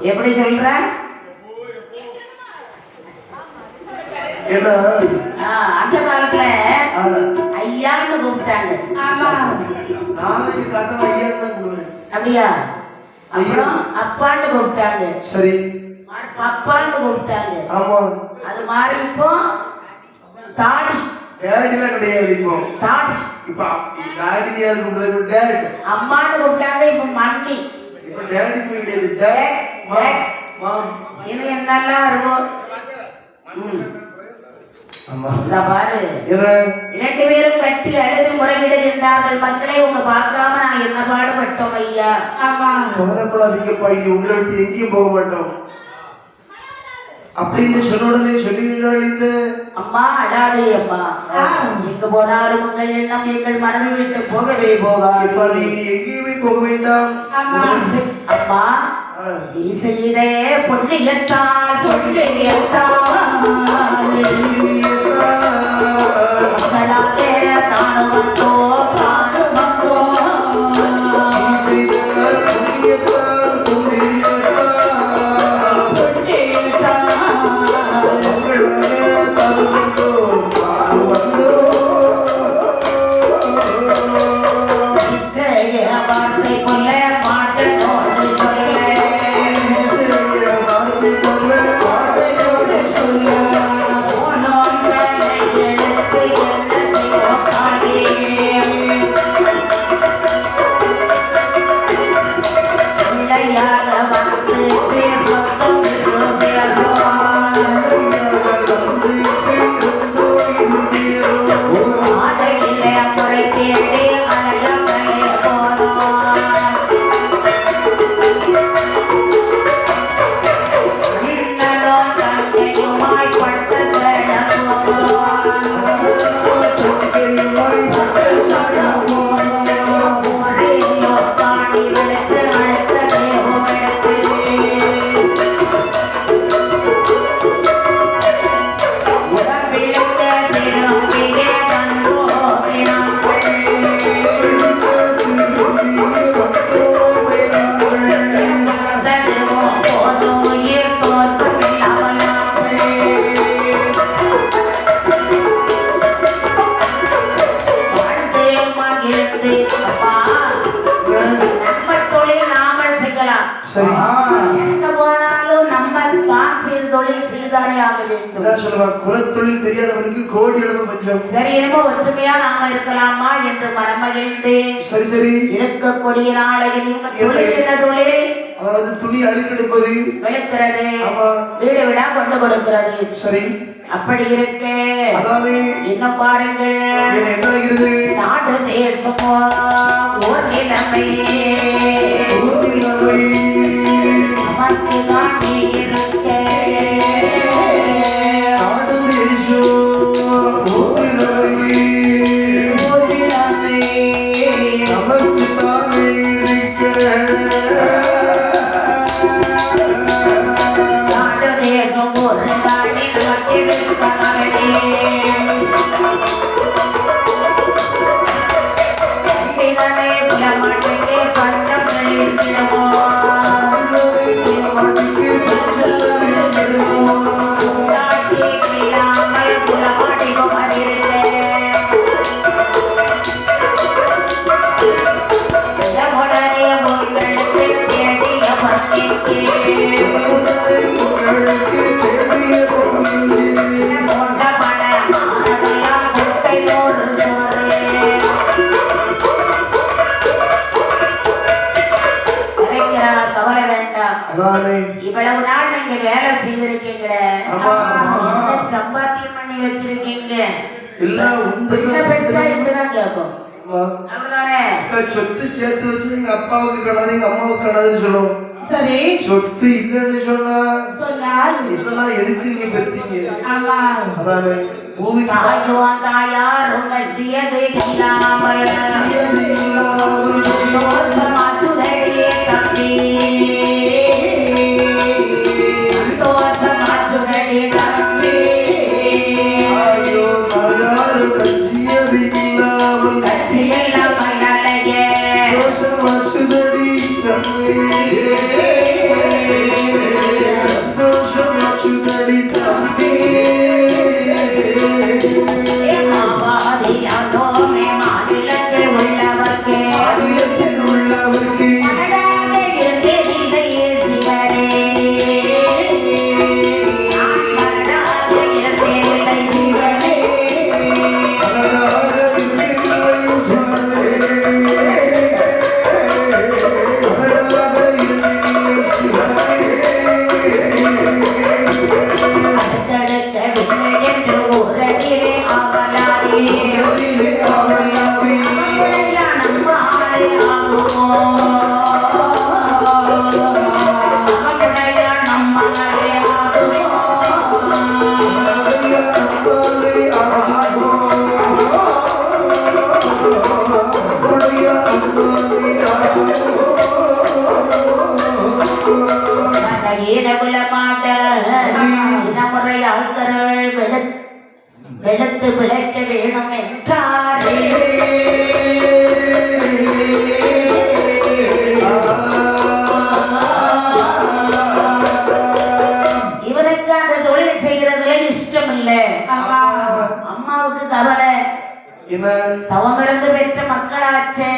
எப்படி சொல்ற? அந்த காலத்துல ஐயான்னு கூப்பிட்டாங்க. அப்படியா? அப்புறம் அப்பான்னு கூப்பிட்டாங்க. சரி, அப்பான்னு கூப்பிட்டாங்க. அது மாதிரி இப்போ தாடி கிடையாது. இப்போ தாடி அம்மான்னு கூப்பிட்டாங்க. இப்ப மண்ணி இது என்னெல்லாம் வருவோம் பாரு. 2 பேரும் கட்டி அழுது முறையிடுகின்றார்கள். மக்களே, உங்க பார்க்காம நான் என்ன பாடுபட்டோம் ஐயா. கவலைப்படாதீங்கப்பா, இனி உங்களை விட்டு எங்கேயும் போக மாட்டோம் அப்படின்னு சொன்ன உடனே சொல்லுகிறாள் இந்த அம்மா. அடாதே அம்மா, எங்க போனாலும் உங்கள் எண்ணம் எங்கள் மனதை விட்டு போகவே போகாது. எங்கேயுமே போக வேண்டாம் அம்மா. நீ செய்த பொன்னியத்தால் மக்களாலே தானு வந்தோம் தானு வந்தோம். நீ செய்த பொன்னியத்தால் மக்களாலே தானு வந்தோம் தானு வந்தோம். வார்த்தை கொல்ல சொல்ல அதான் சொல்லுவாங்க, குலத்தொழில் தெரியாதவனுக்கு கோடி அளவு பஞ்சம். சரி, என்னமோ ஒற்றுமையா நாம இருக்கலாமா என்று மனமகிழ்ந்து சரி சரி இருக்கக்கூடிய நாளையில் இவங்க தொழில் என்ன தொழில்? அதாவது துணி அழுக்கெடுப்பது, விளக்குறது, ஆமா, வீடு வீடா கொண்டு கொடுக்கிறது. சரி. அப்படி இருக்கு. அதானே இன்னும் பாருங்கள், என்ன ஆகிறது? நாடு தேசமோ ஓர் நிலைமை நமக்கு தாண்டி இருக்க. நாடு தேசம் ஓர் நிலைமை நமக்கு தானே இருக்க. நாடு தேசம் ஒரு தாண்டி நமக்கு இருக்க. கண்டிதனை புலமாட்டுக்கு பஞ்சம் கழித்திடுமோ. இவ்வளவு நாள் நீங்க வேலை செய்திருக்கீங்களே, சம்பாத்தியம் பண்ணி வச்சிருக்கீங்க. இப்படிதான் கேட்கும். சொத்து சேர்த்து வச்சு எங்க அப்பாவுக்கு கணாது எங்க அம்மாவுக்கு கணாதுன்னு சொல்லுவோம். சரி, சொத்து இல்லைன்னு சொன்னால் இதெல்லாம் எதுக்கு நீங்க பெற்றீங்க? அதானே பூமி தாயாரும் கட்சியது இல்லாமல் சமாச்சுதடியே தம்பி, சமாச்சுதடி தம்பி. ஐயோ தாயாரு கட்சியது இல்லாமல் கட்சியில்லாமல் அலையே சமாச்சுதடி தம்பி, சமாச்சுதடி தம்பி. வெளுத்து பிழைக்க வேணும் என்றாரே. இவனுக்கு அந்த தொழில் செய்யறதுல இஷ்டம் இல்லை. அம்மாவுக்கு கவலை, தவம் இருந்து பெற்ற மக்களாச்சே,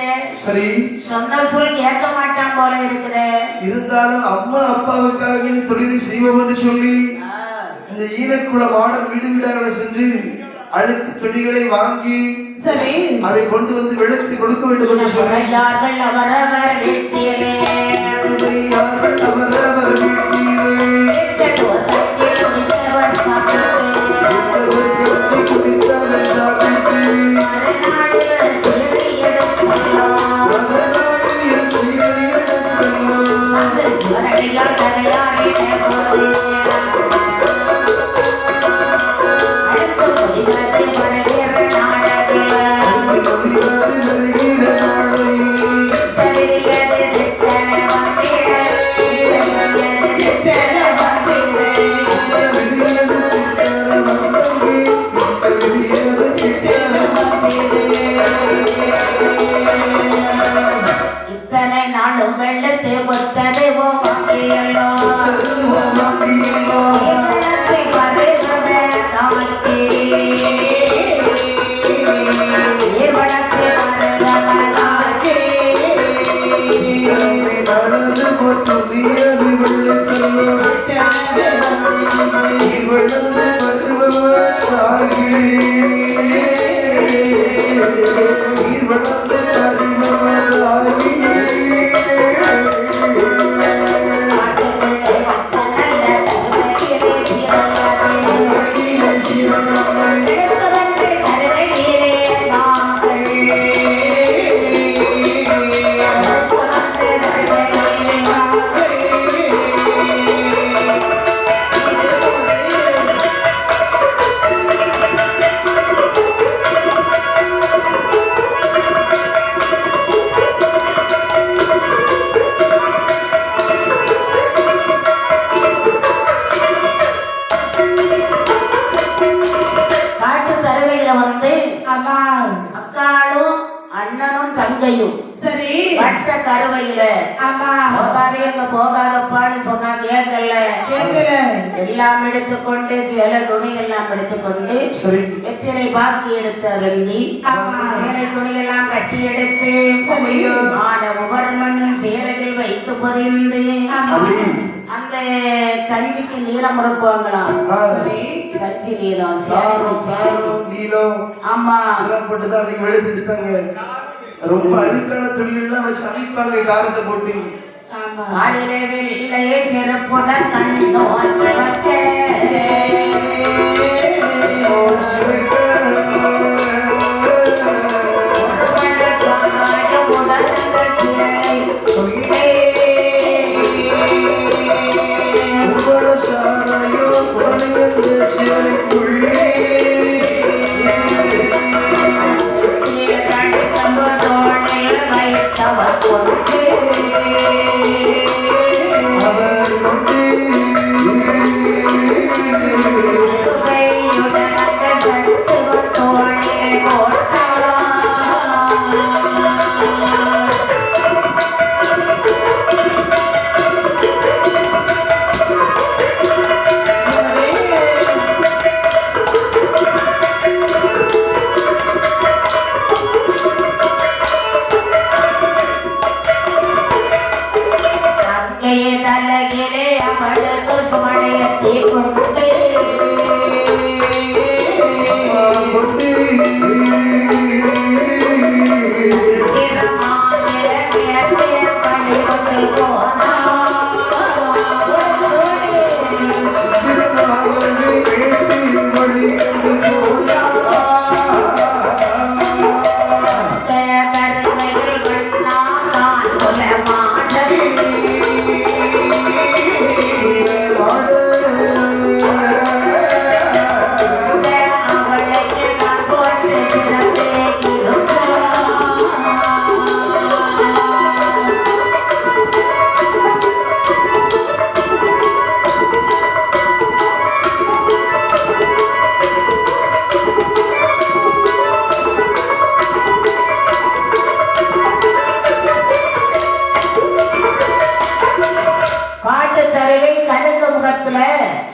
சரி சொன்ன சொல் கேட்க மாட்டான் போல இருக்குது. இருந்தாலும் அம்மா அப்பாவுக்காக இந்த தொழிலை செய்வோம் என்று சொல்லி இந்த ஈனக்குல மாடல் வீடு வீடாக சென்று அழுக்கு துணிகளை வாங்கி சரி அதை கொண்டு வந்து வெளுத்து கொடுக்க வேண்டும் என்று சொன்னார்கள். அவரவர் வீட்டிலே அவரவர் வீட்டிலே வளர்ந்த கருணமதாகி அக்காளும் அண்ணனும் தங்கையும் சரி வட்ட கருவையில போகாதேங்க போகாதப்பான்னு சொன்னா கேட்கல எல்லாம் எடுத்துக்கொண்டு சில துணி எல்லாம் எடுத்துக்கொண்டு வெற்றிலை பாக்கி எடுத்து அருந்தி சேலை துணி எல்லாம் கட்டி எடுத்து ஆன உபர்மண்ணும் சேலையில் வைத்து பொதிந்து அந்த கஞ்சிக்கு நீளம் இருக்குவாங்களாம் கஞ்சி நீளம் நீளம் ஆமா அதெல்லாம் போட்டுதான் அன்னைக்கு வெளுத்துட்டாங்க. ரொம்ப அழுக்கான தொழிலெல்லாம் வச்சு சமைப்பாங்க காரத்தை போட்டு. காலிலே வெள்ளையே செருப்புடன் கண்டோ சிவக்க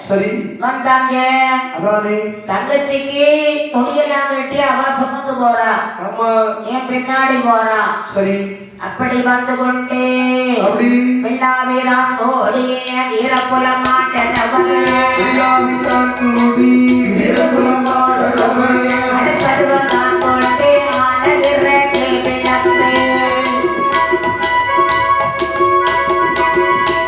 சரி வந்தாங்க. அதானே தங்கச்சிக்கு துணியெல்லாம் கட்டி அவ சுமந்து போறா. ஆமா என் பின்னாடி போறா. சரி அப்படி வந்து கொண்டு அப்படி வெள்ளாவீரான் ஓடி வீரப்புலம் மாட்டனவள் வெள்ளாவீரான் ஓடி வீரப்புலம் மாட்டனவள் அடுத்தருவதான் கொண்டு ஆன விரட்டில் விளக்கு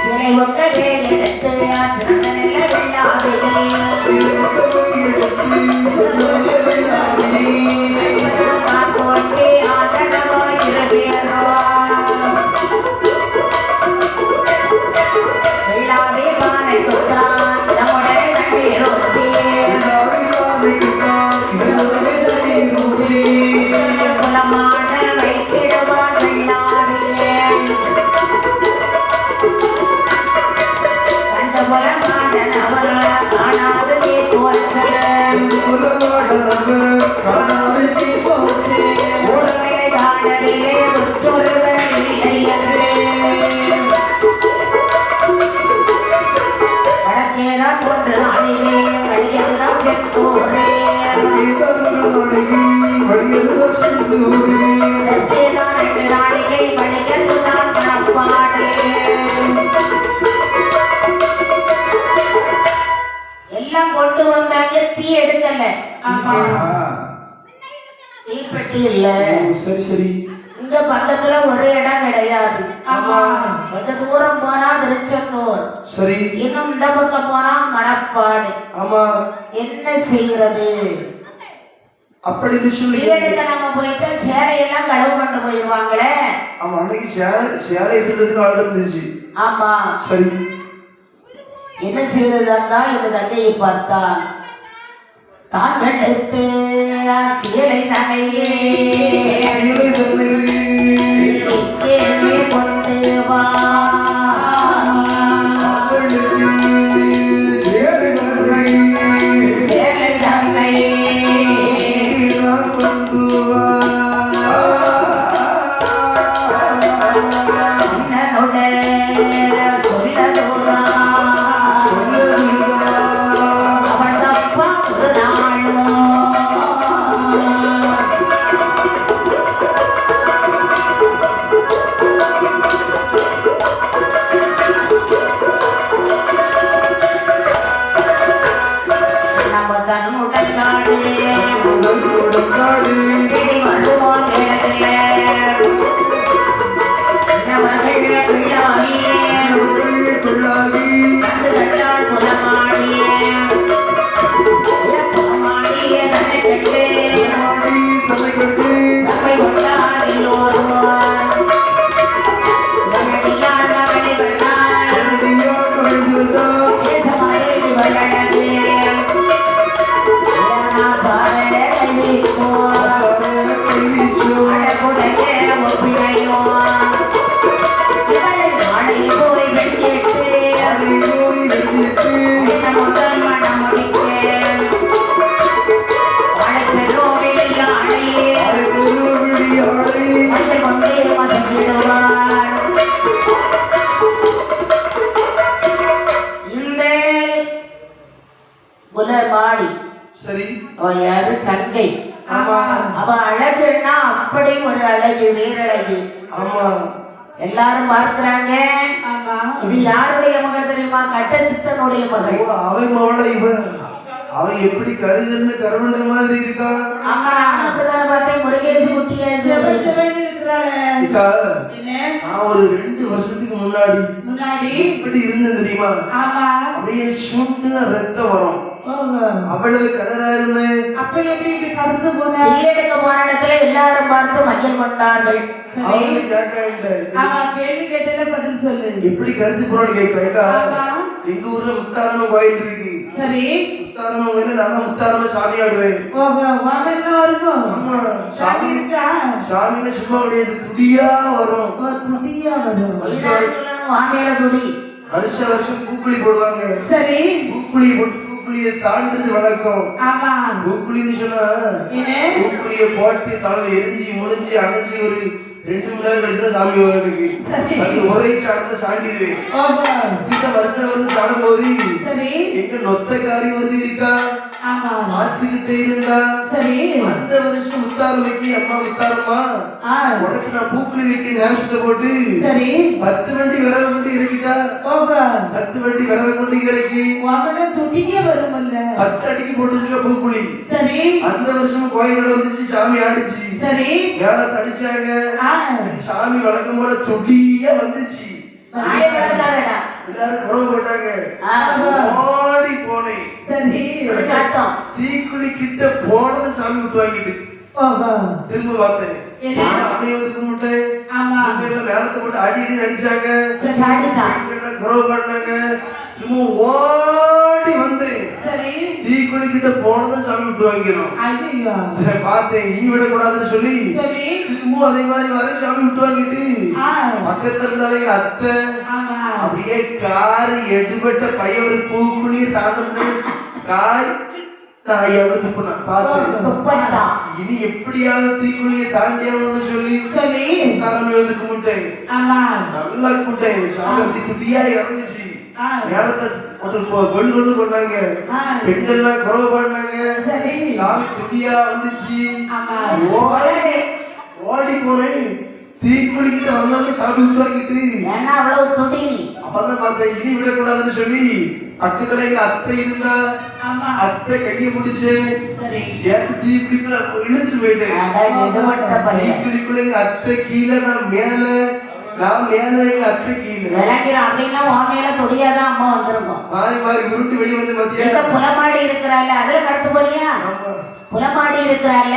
சிலை ஒக்கவே எடுத்து சிறந்தனில் வெள்ளாவிகள் சிலை ஒக்கவே எடுத்து சிறந்தனில் வெள்ளாவிகள் கொண்டு ஆதனவோ இருவேரோ வெள்ளாவி வானை குத்தான் நம்முடைய நன்றி ரொட்டி சரி. இங்க பக்கத்துல ஒரு இடம் கிடையாது. ஆமா. கொஞ்சம் தூரம் போனா திருச்செந்தூர். சரி. இன்னும் இந்த பக்கம் போனா மணப்பாடு. ஆமா. என்ன செய்யறது? அப்படின்னு சொல்லி நம்ம போயிட்டு சேலையெல்லாம் களவு கொண்டு போயிருவாங்களே. ஆமா, அன்னைக்கு சேலை எடுத்துறதுக்கு ஆள் இருந்துச்சு. ஆமா. சரி. என்ன செய்யறதாங்க? இந்த தங்கையை பார்த்தா தாங்கள் எடுத்து சேலை தனையே கொண்டு வா மாடி. சரி. யாரு? தங்கை. அவ அழகுன்னா அப்படி ஒரு அழகு, வேறழகு. ஆமா. எல்லாரும் பார்க்கிறாங்க. இது யாருடைய மகள் தெரியுமா? கட்டச்சித்தனுடைய மகள். அவன் மகளை இவ அவன் எப்படி கருதுன்னு கருவண்ட மாதிரி இருக்கா. ஆமா, அப்படிதான் பார்த்தேன். முருகேசி குட்டியா இருக்கிறாளே. நான் ஒரு 2 வருஷத்துக்கு முன்னாடி எப்படி இருந்தேன் தெரியுமா? அப்படியே சுண்டு ரத்தம் வரும். அவ்வளவு கலரா இருந்தேன். அப்ப எப்படி கருத்து போன? எடுக்க போன இடத்துல எல்லாரும் பார்த்து மஞ்சள் கொண்டார்கள். அவங்க கேட்காங்க. கேள்வி கேட்டல பதில் சொல்லு. எப்படி கருத்து போறோம்னு கேட்கா. எங்க ஊர்ல முத்தாரம்மன் கோயில் இருக்கு. சரி. முத்தாரம்மன் கோயில நான் முத்தாரம்மன் சாமி ஆடுவேன். ஆமா. சாமி இருக்கா? சாமியில சும்மா கிடையாது, துடியா வரும். துடியா வரும். வாமையில துடி. வருஷம் பூக்குழி போடுவாங்க. சரி. பூக்குழி போட்டு பூக்குழியை தாண்டது வழக்கம். ஆமா. பூக்குழின்னு சொன்னா பூக்குழியை போட்டு தலையில எரிஞ்சு முடிஞ்சு அணைஞ்சு ஒரு 2 மணி நேரம் கழிச்சுதான் சாமி வரதுக்கு. அது ஒரே சாணத்தை சாண்டிடுவேன். இந்த வருஷம் வந்து சாடும் போது எங்க நொத்தக்காரி வந்து இருக்கா பார்த்துக்கிட்டே இருந்தா. அந்த வருஷம் முத்தாரம்மைக்கு, அம்மா முத்தாரம்மா உனக்கு நான் பூக்குழி வைக்க நேசத்தை போட்டு 10 வண்டி விரவை கொண்டு இறக்கிட்டா. 10 வண்டி விரவை கொண்டு இறக்கி 10 அடிக்கு போட்டு வச்சுக்க பூக்குழி. அந்த வருஷம் கோயிலோட வந்துச்சு, சாமி ஆடிச்சு. மேல தடிச்சாங்க. சாமி வழக்கம் போல சொட்டியா வந்துச்சு. எல்லாரும் குறவு போட்டாங்க. ஓடி போனேன். தீக்குழி கிட்ட போனது சாமி விட்டு வாங்கிட்டு திரும்ப பார்த்தேன். அன்னை வந்து கும்பிட்டேன். மேலத்தை போட்டு அடி அடிச்சாங்க. குறவு பண்ணாங்க. திரும்ப ஓடி வந்தேன். தீக்குழி கிட்ட போனதும் சாமி விட்டு வாங்கிடும் பார்த்தேன். இனி விடக்கூடாதுன்னு சொல்லி திரும்பவும் அதே மாதிரி வர சாமி விட்டு வாங்கிட்டு பக்கத்துல இருந்தாலே எங்க அத்தை அப்படியே காரு எடுபட்ட பையன் ஒரு பூக்குழிய தாண்ட காய் தாய் அப்படி துப்புனா பார்த்தேன். இனி எப்படியாவது தீக்குழியை தாண்டியான்னு சொல்லி தலைமை வந்து கும்பிட்டேன். நல்லா கும்பிட்டேன். சாமி அப்படி துட்டியா இறங்குச்சு. மேலத்தை கொண்டு கொண்டாங்க. பெண்ணெல்லாம் குறவு பண்ணாங்க. சாமி துட்டியா வந்துச்சு. ஓடி போறேன். தீக்குளிக்கிட்ட வந்தோடனே சாமி விட்டு வாங்கிட்டு அப்பதான் பார்த்தேன். இனி விடக்கூடாதுன்னு சொல்லி பக்கத்துல எங்க அத்தை இருந்தா அத்தை கையை பிடிச்சு சேர்த்து தீப்பிடிக்குள்ள இழுத்துட்டு போயிட்டேன். தீப்பிடிக்குள்ள எங்க அத்தை கீழே, நான் மேல எங்க அத்தை கீழே விளங்கிறோம். அப்படின்னா உன் மேல தொடியாதான் அம்மா வந்திருக்கும். மாறி மாறி உருட்டு வெளியே வந்து பாத்தியா? புலமாடி இருக்கிறாள், அதுல கருத்து போறியா? புலமாடி இருக்கிறாள்.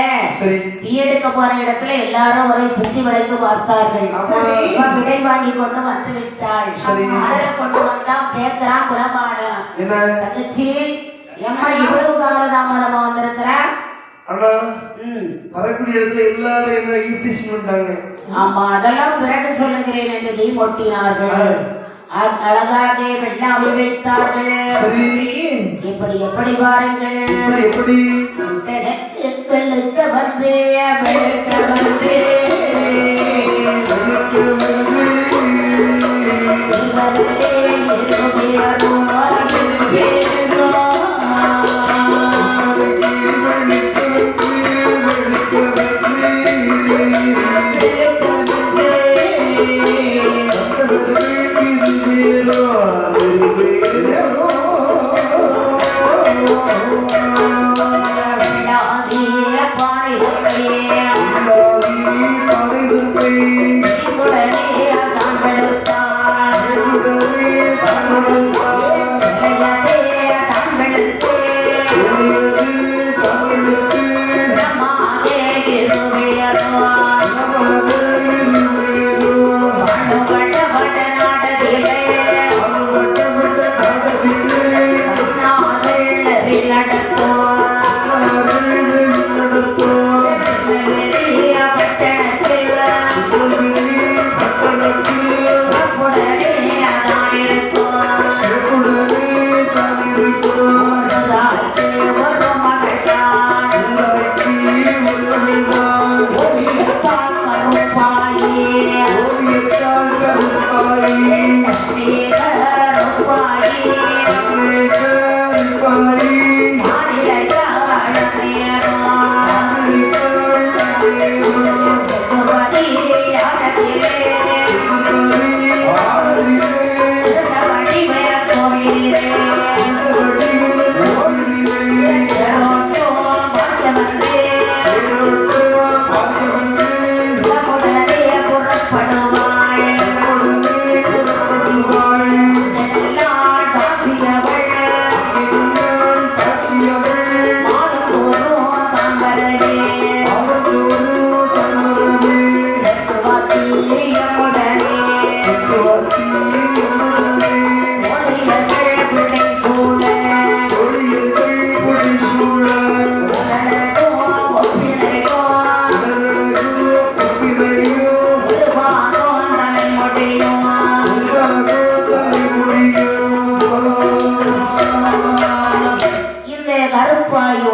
தீ எடுக்க போற இடத்துல எல்லாரும் ஒரே சுற்றி வளைந்து பார்த்தார்கள். விடை வாங்கி கொண்டு வந்து விட்டாள். அதனை கொண்டு வந்தா கேட்கிறான் புலமாட, தங்கச்சி எம்மா இவ்வளவு காலதாமதமா வந்திருக்கிற? வரக்கூடிய இடத்துல எல்லாரும் என்ன ஈட்டிசி பண்ணாங்க. ஆமா, அதெல்லாம் பிறகு சொல்லுகிறேன் என்று தீ மூட்டினார்கள். அழகாக வெள்ளாவை வைத்தார்கள். இப்படி எப்படி பாருங்கள், எப்படி வெளுக்க வந்து வெளுக்க வந்து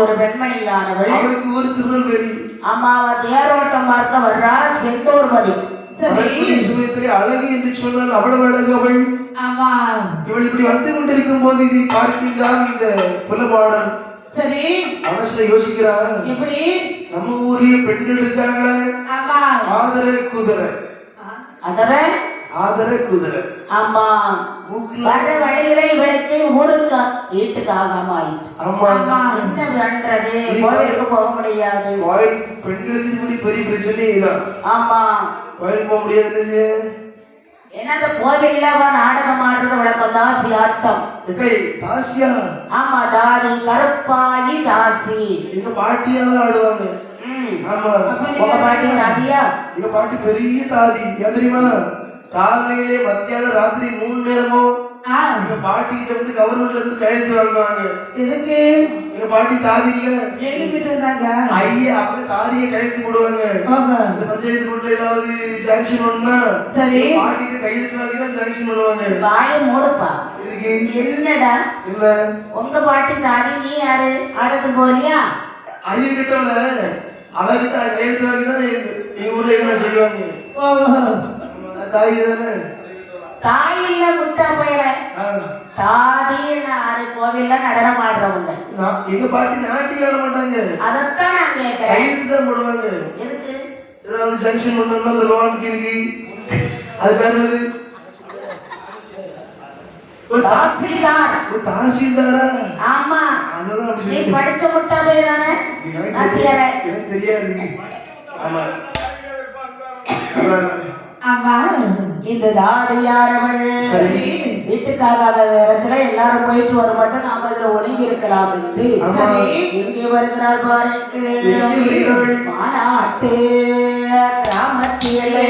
ஒரு பெண்மணியானவள். அவளுக்கு ஒரு திருநெல்வேலி. அம்மா தேரோட்டம் பார்க்க வர்றா செந்தூர்மதி. சரி, சுமேத்திரை அழகு என்று சொன்னால் அவ்வளவு அழகு அவள். ஆமா, இவள் இப்படி வந்து கொண்டிருக்கும் போது இதை பார்க்கின்றான் இந்த புலபாடன். சரி, மனசுல யோசிக்கிறா, எப்படி நம்ம ஊர்லயே பெண்கள் இருக்காங்களே, ஆமா, ஆதர குதிரை, ஆதர குதிரை. ஆமா, வர வழியில இவளுக்கு ஊருக்கு வீட்டுக்கு ஆகாம ஆயிடுச்சு. ஆமா, என்ன பண்றது, கோயிலுக்கு போக முடியாது. பெண்களுக்கு இப்படி பெரிய பிரச்சனை இல்லை. ஆமா, கோயிலுக்கு போக முடியாது. ஏன்னா அந்த கோவில்ல நாடகம் ஆடுறது வழக்கம். தாசி ஆட்டம். தாசியா? ஆமா, தாதி கருப்பாயி தாசி. எங்க பாட்டியாதான் ஆடுவாங்க. ஆமா, உங்க பாட்டி தாதியா? எங்க பாட்டி பெரிய தாதி. ஏன் தெரியுமா? காலையிலே மத்தியானம் ராத்திரி 3 நேரமும் எங்க பாட்டி கிட்ட வந்து கவர்மெண்ட்ல இருந்து கையெழுத்து வாங்குவாங்க. எதுக்கு? எங்க பாட்டி தாதி இல்ல, ஜெயிலிட்டு இருந்தாங்க. ஐயா அவங்க தாதியை கையெழுத்து போடுவாங்க. இந்த பஞ்சாயத்துக்குள்ள ஏதாவது ஜாங்ஷன் பண்ணா சரி பாட்டி கிட்ட கையெழுத்து வாங்கி தான் ஜாங்ஷன் பண்ணுவாங்க. வாயை மூடுப்பா. இதுக்கு என்னடா? இல்ல, உங்க பாட்டி தாதி, நீ யாரு? ஆடத்து போறியா? ஐயா கிட்டல அவகிட்ட கையெழுத்து வாங்கி தான் எங்க ஊர்ல என்ன செய்வாங்க. தாய் தானே? தாய் இல்ல, முட்டா போயிட. தாதி கோவில்ல நடனம் ஆடுறவங்க. எங்க பாட்டி நாட்டியம் ஆட மாட்டாங்க. அதத்தான் நான் கேட்கிறேன். கையெழுத்து தான் போடுவாங்க. எதுக்கு? ஏதாவது ஜங்ஷன் பண்ணணும்னா லோன் கிணி அது பேர் என்னது? தாசில்தார். தாசில்தாரா? ஆமா, அதுதான் அப்படி நீ சொல்லி படிச்ச முட்டாளே தானே? எனக்கு தெரியாது. ஆமா ஆமா, இந்த தாடியாரவள் சரி வீட்டுக்காகாத நேரத்துல எல்லாரும் போயிட்டு வர மாட்டோம், நாம இதுல ஒதுங்கி இருக்கலாம் என்று இங்கே வருகிறாள் பாருங்கள். மாநாட்டு கிராமத்திலே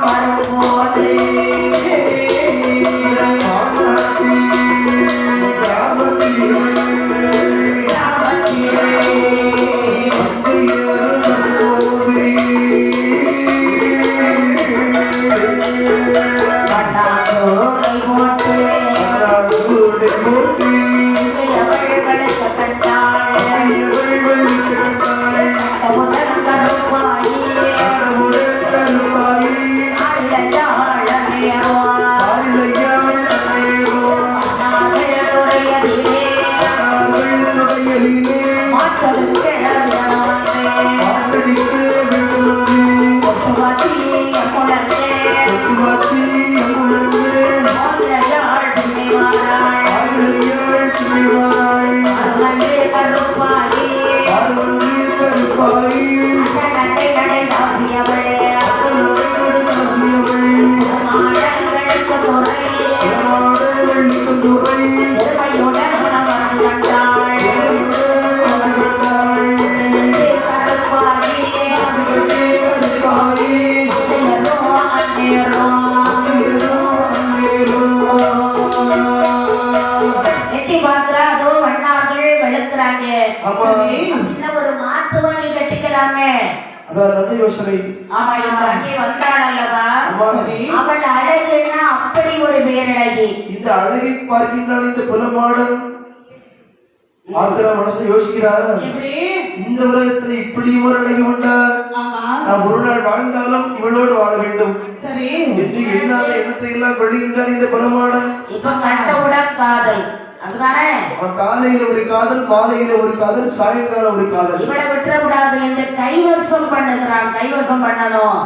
வரும்போது ஒரு மாத்துவாணி கட்டிக்கலாமே. அதான் நல்ல யோசனை. ஆமா, இங்கே வந்தாள் அல்லவா? அவள் அழகுன்னா அப்படி ஒரு பேரழகி. இந்த அழகை பார்க்கின்றான் இந்த புலமாடன். மனசு யோசிக்கிறார், இந்த உலகத்துல இப்படி ஒரு அழகி உண்டா? நான் ஒரு நாள் வாழ்ந்தாலும் இவளோடு வாழ வேண்டும் என்று எண்ணாத எண்ணத்தை எல்லாம் வெளியின்றான் இந்த புலமாடன். இப்ப கண்டவுடன் காதல் அதுதானே. காலையில ஒரு காதல், மாலையில ஒரு காதல், சாயங்காலம் ஒரு காதல். இவளை விட்டுறக்கூடாது என்று கைவசம் பண்ணுகிறான். கைவசம் பண்ணணும்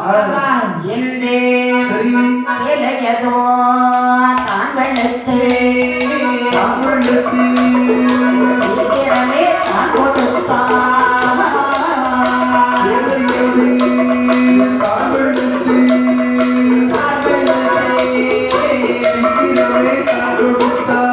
என்று சரி சேலையதோ தான் வெள்ளத்து சீக்கிரமே தான் கொடுத்தான். சேலையது தான் வெள்ளத்து சீக்கிரமே தான் கொடுத்தான்.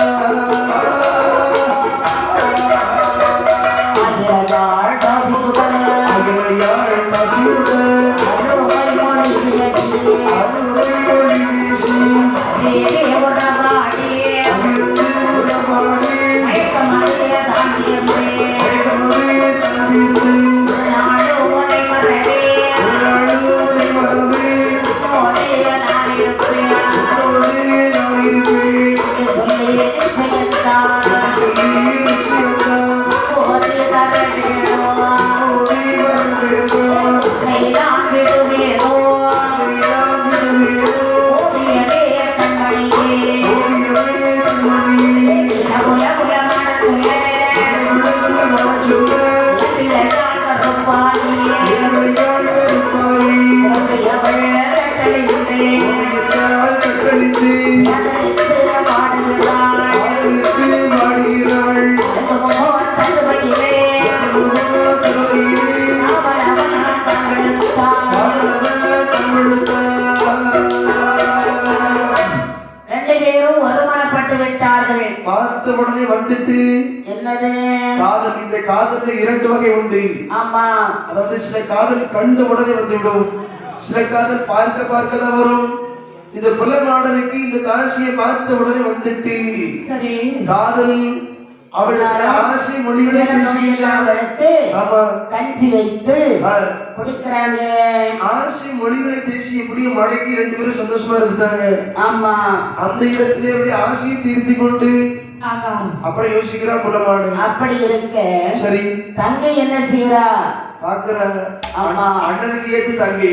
உடனே வந்துட்டு என்னது காதல். இந்த காதல்ல இரண்டு வகை உண்டு. ஆமா, அதாவது சில காதல் கண்ட உடனே வந்துவிடும், சில காதல் பார்க்க பார்க்க தான் வரும். இந்த புலமாடலுக்கு இந்த தாசியை பார்த்த உடனே வந்துட்டு சரி காதல் அவளுடைய ஆசை மொழிகளை பேசுகிறாங்க. ஆமா, கஞ்சி வைத்து குடிக்கிறாங்க. ஆசை மொழிகளை பேசி எப்படியும் மடக்கி ரெண்டு பேரும் சந்தோஷமா இருந்தாங்க. ஆமா, அந்த இடத்திலே அவருடைய ஆசையை தீர்த்தி கொண்டு அப்புறம் யோசிக்கிறா புலமாடு. அப்படி இருக்க சரி தங்கை என்ன செய்யறா பாக்குற. அண்ணனுக்கு ஏத்து தங்கை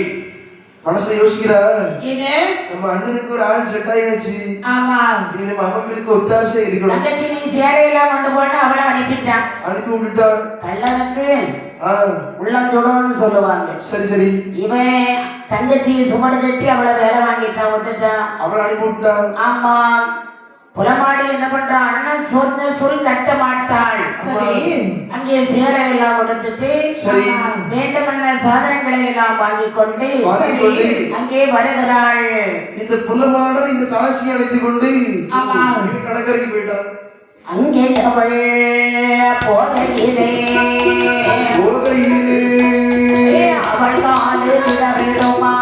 மனசை யோசிக்கிறா, நம்ம அண்ணனுக்கு ஒரு ஆள் செட் ஆயாச்சு, நம்ம அம்மாவுக்கு ஒத்தாசை இருக்கணும். தங்கச்சி நீ சேரையெல்லாம் கொண்டு போட்டு அவளை அனுப்பிட்டான், அனுப்பி விட்டுட்டான். கல்லனுக்கு உள்ளந்தோடன்னு சொல்லுவாங்க. சரி சரி, இவன் தங்கச்சியை சுமடு கட்டி அவளை வேலை வாங்கிட்டான், விட்டுட்டான். அவளை அனுப்பி விட்டான். ஆமா. புலமாடி என்ன பண்றான்? அண்ணன் சொன்ன சொல் தட்ட மாட்டாள். சரி. அங்கே சேரை எல்லாம் கொடுத்துட்டு சரி வேண்டுமென்ன சாதனங்களை எல்லாம் வாங்கிக் கொண்டு அங்கே வருகிறாள். இந்த புல்லமாடர் இந்த தாசியை அழைத்துக் கொண்டு கடற்கரைக்கு போயிட்டான். அங்கே அவள் போகையிலே அவள் காலு விடவிடுமா?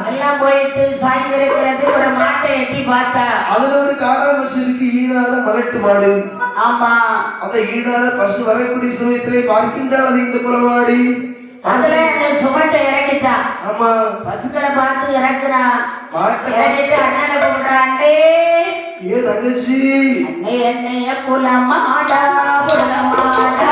எல்லாம் போயிட்டு சாய்ந்திருக்கிறது. ஒரு மாட்டை எட்டி பார்த்தா அதுல ஒரு காராமசனுக்கு ஈடாத மலட்டு மாடு. ஆமா. அந்த ஈடாத பசு வரக்கூடிய சமயத்திலே பார்க்கின்றாள் அது இந்த புலமாடி. அதுல அந்த சுமட்டை இறக்கிட்டா. ஆமா. பசுக்களை பார்த்து இறக்குறான். மாட்டை இறக்கிட்டு அண்ணனை கூப்பிடுறாண்டே. ஏ தங்கச்சி அண்ணே என்னைய புலமாடா புலமாடா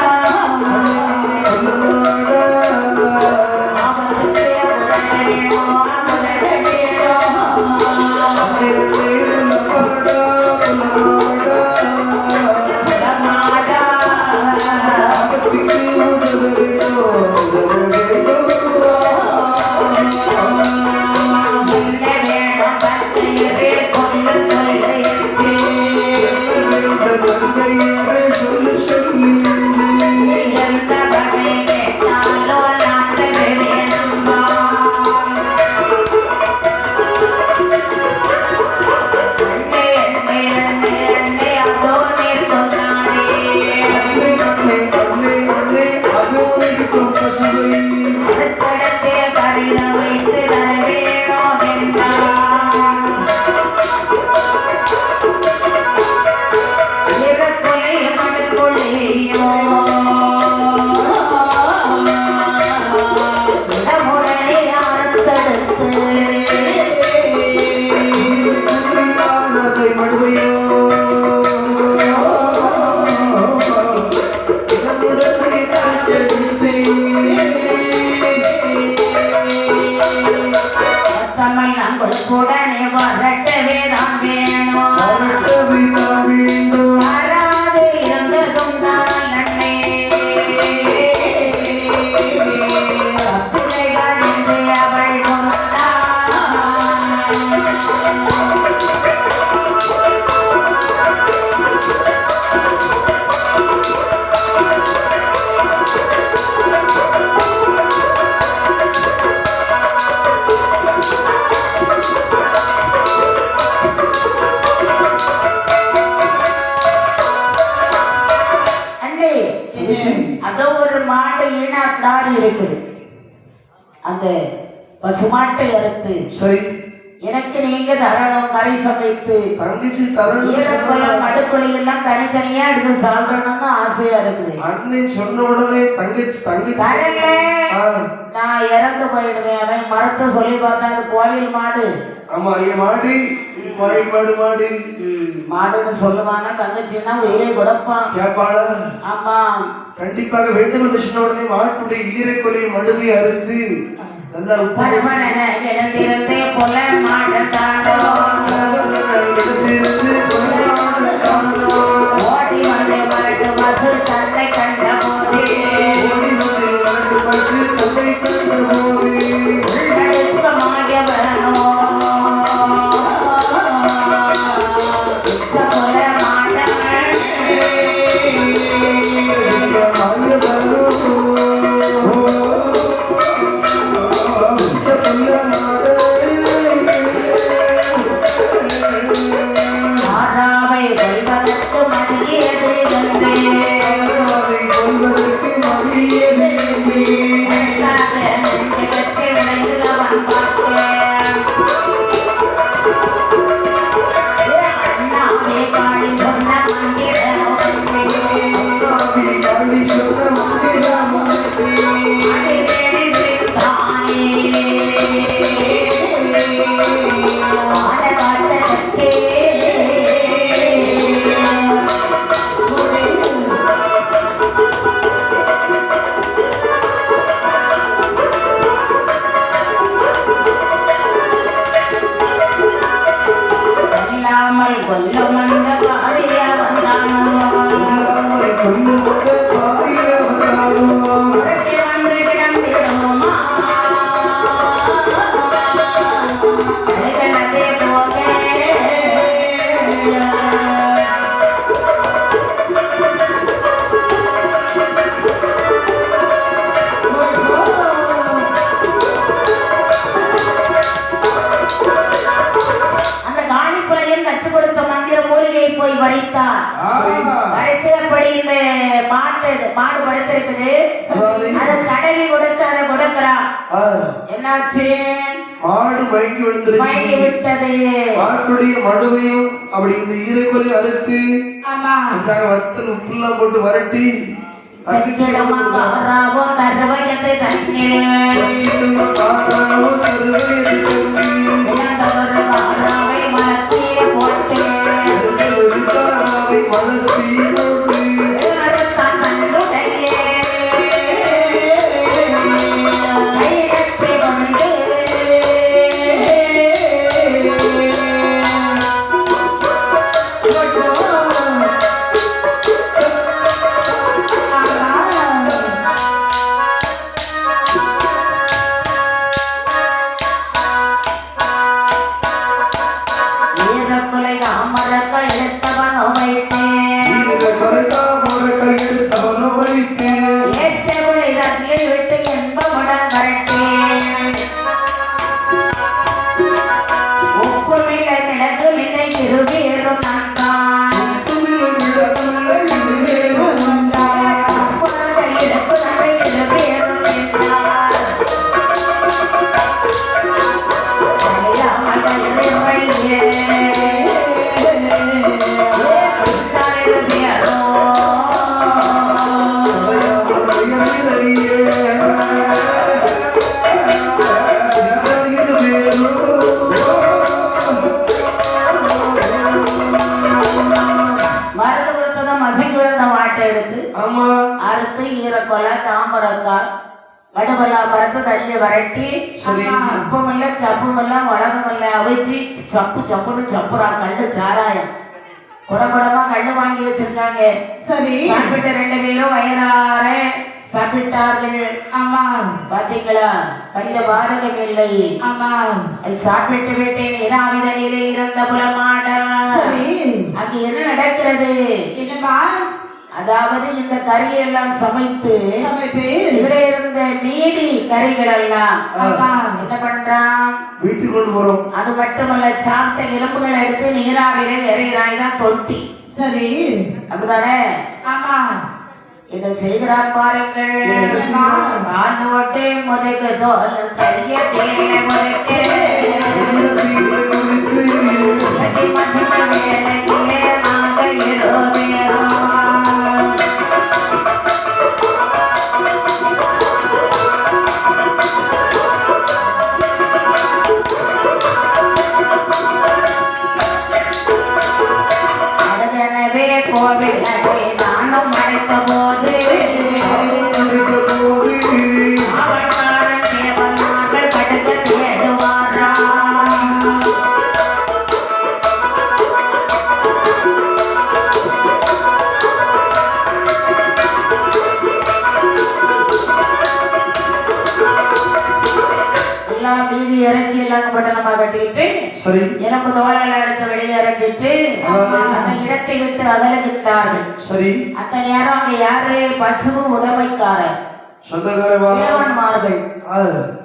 இருக்குது. அந்த பசுமாட்டை அறுத்து சரி எனக்கு நீங்க தரணும், கறி சமைத்து தங்கச்சி தரணும், மடுக்குழி எல்லாம் தனித்தனியா எடுத்து சாப்பிடணும்னு ஆசையா இருக்குது. அண்ணன் சொன்ன உடனே தங்கச்சி தரல நான் இறந்து போயிடுவேன். அவன் மரத்தை சொல்லி பார்த்தா அது கோவில் மாடு. ஆமா ஐயா மாடு மாடு மாடு மாடுன்னு சொல்லுவாங்க. தங்கச்சின்னா உயிரை கொடுப்பான். கேப்பாளா? ஆமா, கண்டிப்பாக வேண்டும் என்று சொன்ன உடனே மாட்டுடைய ஈரக்கொலை மடுவை அறுத்து நல்லா எழுந்திருந்தே போல மாடத்தானோ ஓடி வந்து மரட்டு பசு தந்தை கண்ட போதே உள்ளடுக்கமாக வரணும் மாடு மயங்கி விழுந்துருச்சு. மாட்டுடைய மடுவையும் அப்படி இந்த ஈரக்கொலை அறுத்து வத்தல் உப்புலாம் போட்டு வரட்டி அறுத்து ஈரக்கொலை தாமரக்காய் வடுபலா மரத்தை தண்ணியை வரட்டி உப்பமில்ல சப்புமில்ல உலகமில்ல அவிச்சு சப்பு சப்புன்னு சப்புறா கண்டு சாராயம் குடகுடமா கண்டு வாங்கி வச்சிருக்காங்க. சரி, சாப்பிட்ட 2 பேரும் வயிறார சாப்பிட்டார்கள். ஆமா, பாத்தீங்களா? பஞ்ச பாதகம் இல்லை. ஆமா, சாப்பிட்டு விட்டேன் இராவித நிலை இருந்த புலமாடல். சரி, அங்க என்ன நடக்கிறது? என்னமா? அதாவது இந்த கறி எல்லாம் சமைத்து இதுல இருந்த மீதி கறிகள் எல்லாம் என்ன பண்றான்? வீட்டுக்கு கொண்டு போறோம். அது மட்டுமல்ல, சாப்பிட்ட எலும்புகள் எடுத்து நீராவில எறிகிறாய் தான் தொட்டி. சரி, அப்படிதானே? ஆமா, இதை செய்கிறான் பாருங்கள். ஓட்டே முதைக்கு தோல் கைய தேயில முதைக்கு சதி மசம வேலையிலே நாங்கள் இருவேரோ. பட்டணமா கட்டிட்டு சரி எலும்பு தோலையில் எடுத்து வெளியேறிட்டு அந்த இடத்தை விட்டு அகலுகின்றார்கள். சரி அந்த நேரம் அங்க யாரு? பசுவு உடைமைக்காரர் தேவன்மார்கள்.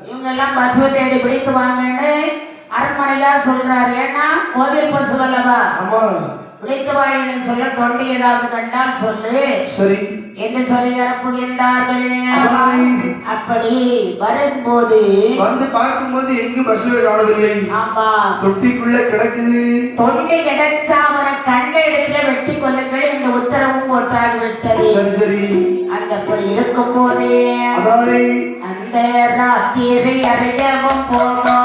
இவங்க எல்லாம் பசுவை தேடி பிடித்து வாங்கன்னு அரண்மனையார் சொல்றாரு. ஏன்னா கோவில் பசு அல்லவா, பிடித்து வாயின்னு சொல்ல தொண்டி ஏதாவது கண்டால் சொல்லு சரி என்று சொல்லி அனுப்புகின்றார்கள். அப்படி வரும்போது வந்து பார்க்கும்போது எங்கு பசுவை காணவில்லை. ஆமா, தொட்டிக்குள்ள கிடக்குது. தொண்டி கிடைச்சா அவனை கண்ட இடத்துல வெட்டி கொள்ளுங்கள் என்று உத்தரவும் போட்டாகிவிட்டது. சரி சரி அந்த அப்படி இருக்கும் போதே அந்த ராத்திரி அறியவும் போமா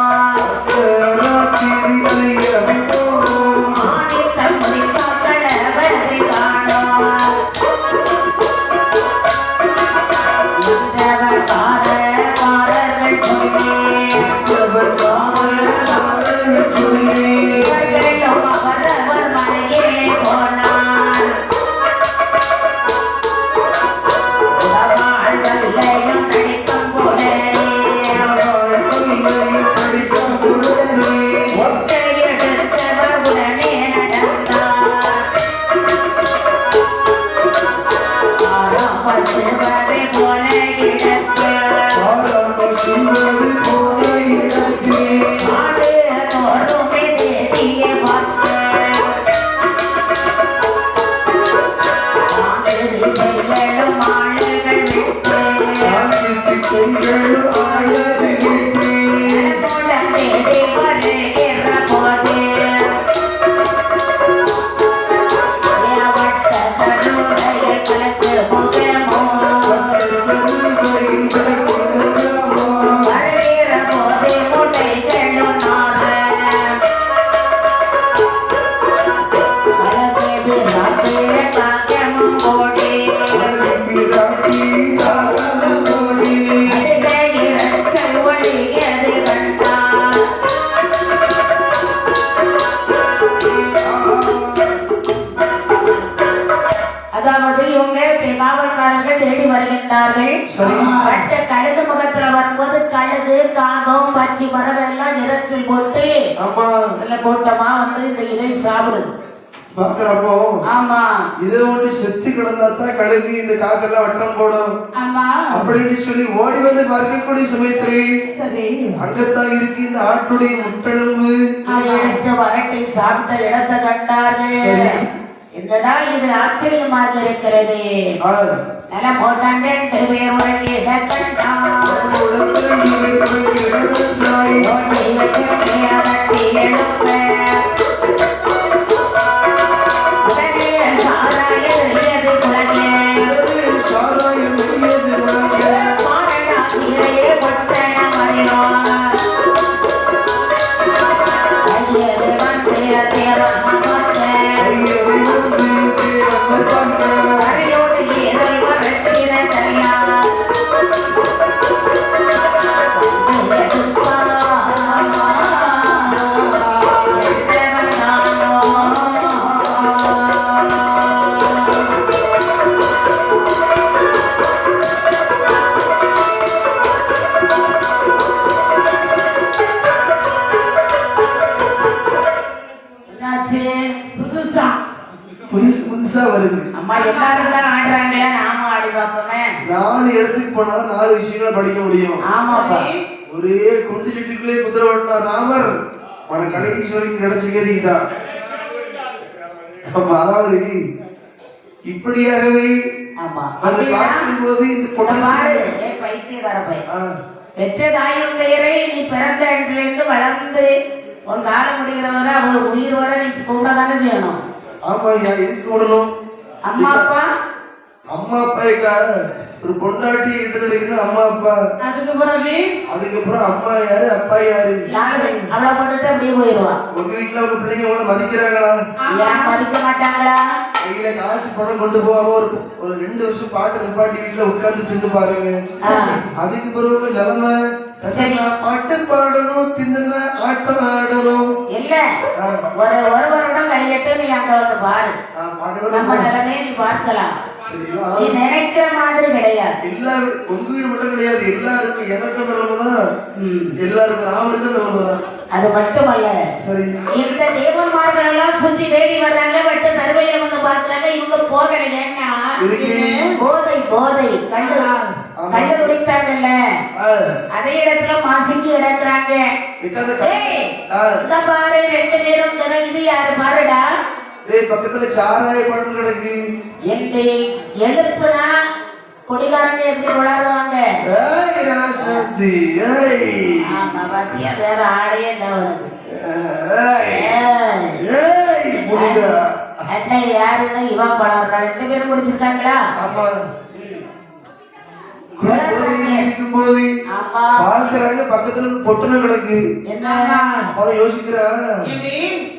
கழுது முகத்துல வரும்போது கழுது காகம் பச்சி பறவை எல்லாம் இறைச்சல் போட்டு கூட்டமா வந்து இந்த இதை சாப்பிடுது பாக்குறப்போ. ஆமா, இது ஒன்று செத்து கிடந்தாத்தான் கழுகு இந்த காக்கெல்லாம் வட்டம் போடும். ஆமா அப்படின்னு சொல்லி ஓடி வந்து பார்க்கக்கூடிய சமயத்திலே சரி அங்கத்தான் இருக்கு இந்த ஆட்டுடைய முட்டெலும்பு. எடுத்து வரட்டி சாப்பிட்ட இடத்தை கண்டார்கள். என்னடா இது ஆச்சரியமாக இருக்கிறது. நல்லா போட்டாங்க 2 பேர் உறங்கி இடக்கண்டார். புதுசா வருது. அம்மா எல்லாரும் தான் ஆடுறாங்களா, நாம ஆடி பார்ப்போமே. 4 இடத்துக்கு போனாதான் 4 விஷயங்களை படிக்க முடியும். ஆமாப்பா, ஒரே குண்டு சிட்டுக்குள்ளே குதிரை ஓட்டினா ராமர் உன கடைக்கு வரைக்கும் கிடைச்சிக்கிறது இதான். அதாவது இப்படியாகவே அது பார்க்கும் போது இந்த பைத்தியக்கார பையன் பெற்ற தாயும் பெயரை நீ பிறந்த இடத்திலிருந்து வளர்ந்து உன் காலம் முடிகிறவரை அவர் உயிர் வர நீ கூட தானே செய்யணும். ஆமா, எதுக்கு விடணும்? அம்மா அப்பா ஒரு பொண்டாட்டி கிட்டது வைக்கணும். அம்மா அப்பா, அதுக்கப்புறம் அம்மா யாரு அப்பா யாரு அவளை போட்டுட்டு அப்படியே போயிடுவா. உங்க வீட்டுல உங்க பிள்ளைங்க உங்களை மதிக்கிறாங்களா? மதிக்க மாட்டாங்களா? கையில காசு பணம் கொண்டு போகாம ஒரு 2 வருஷம் பாட்டு நிப்பாட்டி வீட்டுல உட்கார்ந்து தின்னு பாருங்க. அதுக்கு பிறகு நிலைமை பாட்டு பாடணும், தின்ன ஆட்டம் ஆடணும். இல்ல ஒரு வருடம் கழியட்டு நீ அங்க வந்து பாரு, நம்ம நிலைமையை நீ பார்க்கலாம். நீ நினைக்கிற மாதிரி கிடையாது. எல்லாரும் உங்க வீடு மட்டும் கிடையாது, எல்லாருக்கும் எனக்கும் நிலைமைதான், எல்லாருக்கும் ராமனுக்கும் நிலைமைதான். அது மட்டுமல்ல, சரி இந்த தேவன்மார்கள் எல்லாம் சுற்றி தேடி வர்றாங்க, பட்டு தருவையில வந்து பார்க்கறாங்க. இவங்க போகிற ஏன்னா போதை போதை கண்டு குடித்தாங்கல்ல, அதே இடத்துல மாசிக்கு இடக்குறாங்க. இந்த பாரு 2 பேரும் இது யாரு பாருடா. பக்கத்துல சாராய படம் கிடக்கு என்று எழுப்புனா குடிகாரங்க எப்படி விளையாடுவாங்க. ஆமா பாத்தியா, வேற ஆடையே இல்லை அவனுக்கு. அண்ணே யாருன்னு இவன் பழகுறா. 2 பேரும் குடிச்சிருக்காங்களா? இருக்கும்போது வாழ்க்கிறாங்க. பக்கத்துல பொட்டணம் கிடக்கு. என்ன யோசிக்கிறான்,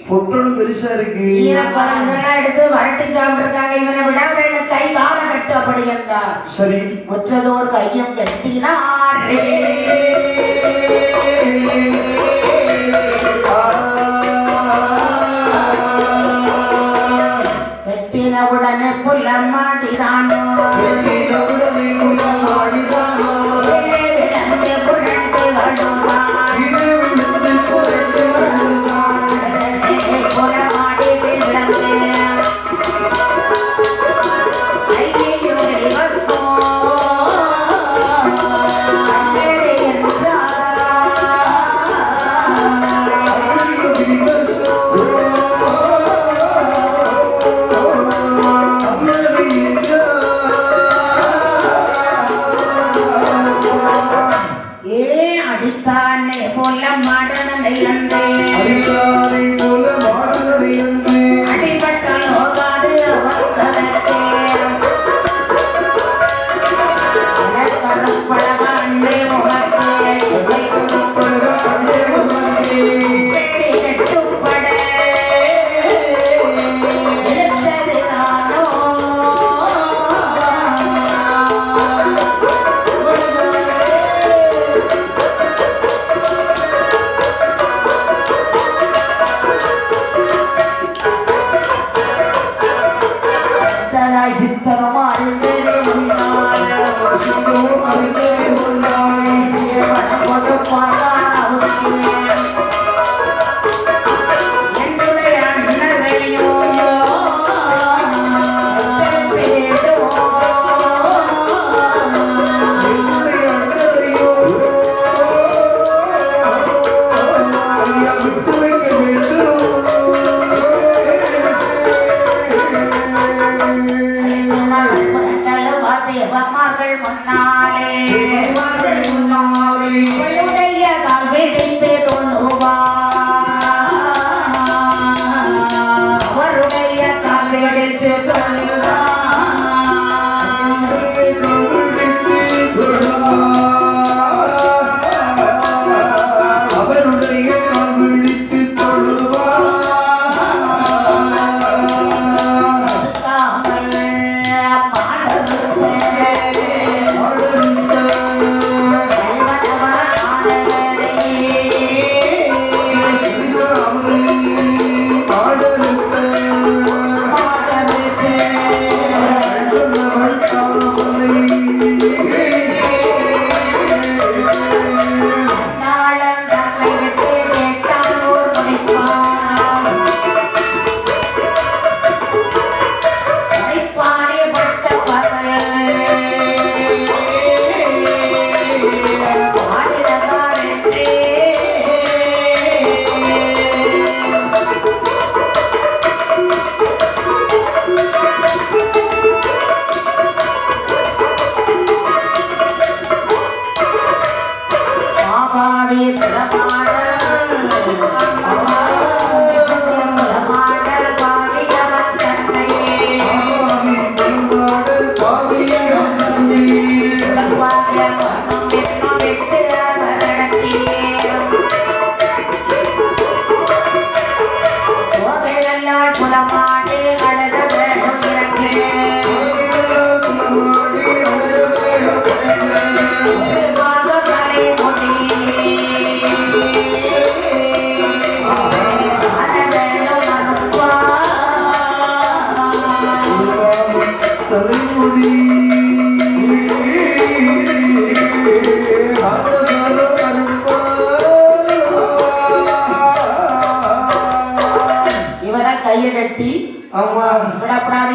பொட்டணம் பெருசா இருக்கு. இதெல்லாம் எடுத்து வரட்டி சாப்பிட்டுருக்காங்க. இவனை விடாத கை கால கட்டு அப்படி என்றார். சரி முற்றதோர் கையும் கட்டினா கட்டினவுடனே புல்ல மாட்டிதானோ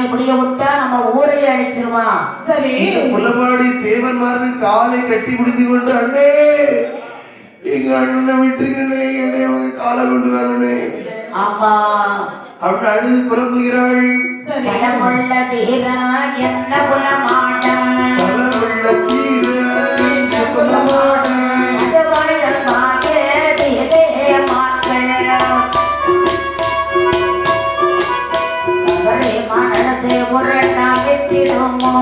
இப்படியே விட்டா நம்ம ஊரையே அழிச்சிருவான். சரி இந்த குலமாடி தேவன்மார்கள் காலை கட்டி பிடித்து கொண்டு அண்ணே எங்க அண்ணனை விட்டுருங்கண்ணே என்னை அவங்க காலை கொண்டு வரணே ஆமா அப்படின்னு அழுது புலம்புகிறாள். சரி பலமுள்ள தீரன் என்ன குலமாட்டம் பலமுள்ள தீர என்ன குலமாடம் அதரை மனது ஒரு நாள் விட்டிடுமோ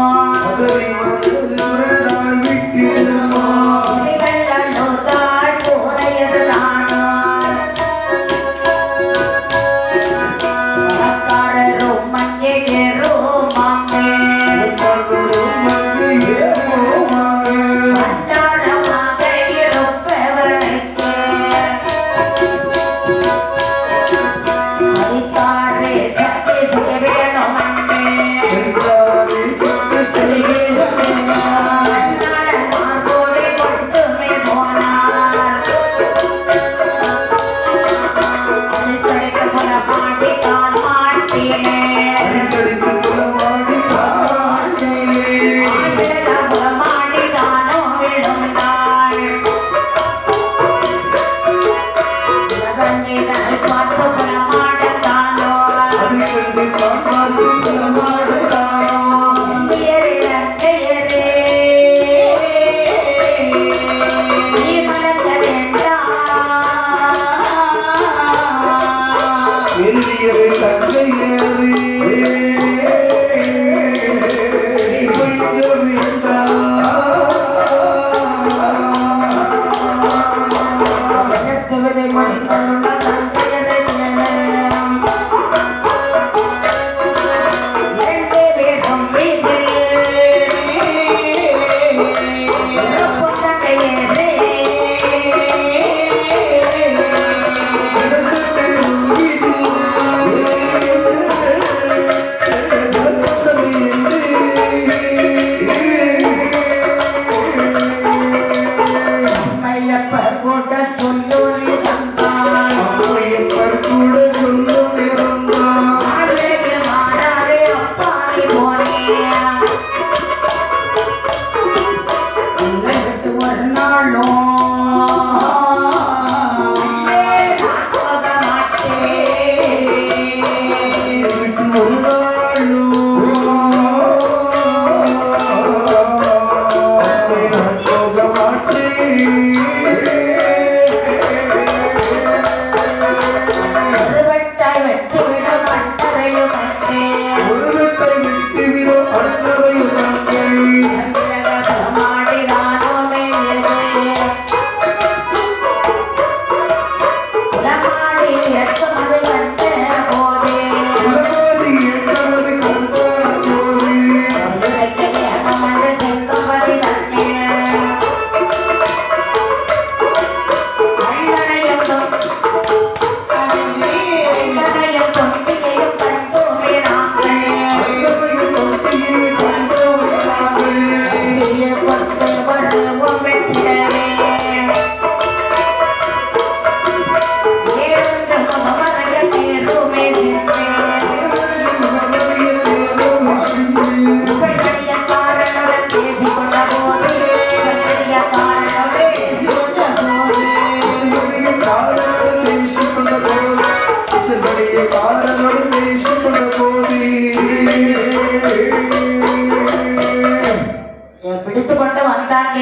பிடித்து கொண்டு வந்தாங்க.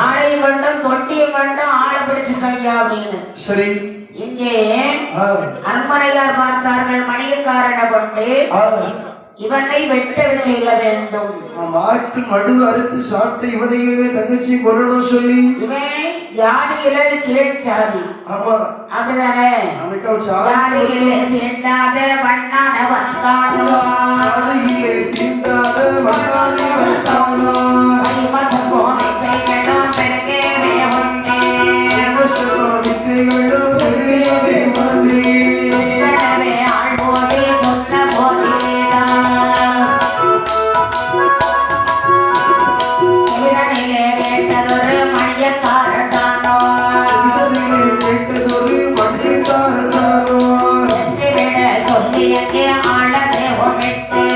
ஆடை கொண்டும் தொட்டியை கொண்டும் ஆளை பிடிச்சிட்டாங்க அப்படின்னு. சரி இங்கே அரண்மனையார் பார்த்தார்கள் மணியக்காரனை கொண்டு இவனை வெட்ட செய்ய வேண்டும். மாட்டு மடுவு அறுத்து சாப்பிட்டு இவனையே தங்கச்சி கொல்லணும் சொல்லி இவன் ஜாதியில கீழ் சாதி. ஆமா அப்படிதானே. ஜாதியிலே தீண்டாத வண்ணான வந்தானோ ஜாதியிலே தீண்டாத வண்ணான வந்தானோ மசகோனை கைகளும் பெருகவே ஒன்னே மசகோனை கைகளும் பெருகவே ஒன்னே எனவே ஆழ்வோரே சொன்ன போதேதான் சிவனிலே கேட்டதொரு மணியக்காரனானோ சிவனிலே கேட்டதொரு மணியக்காரனானோ வெற்றி விட சொல்லி எங்கே ஆள தேவமிட்டு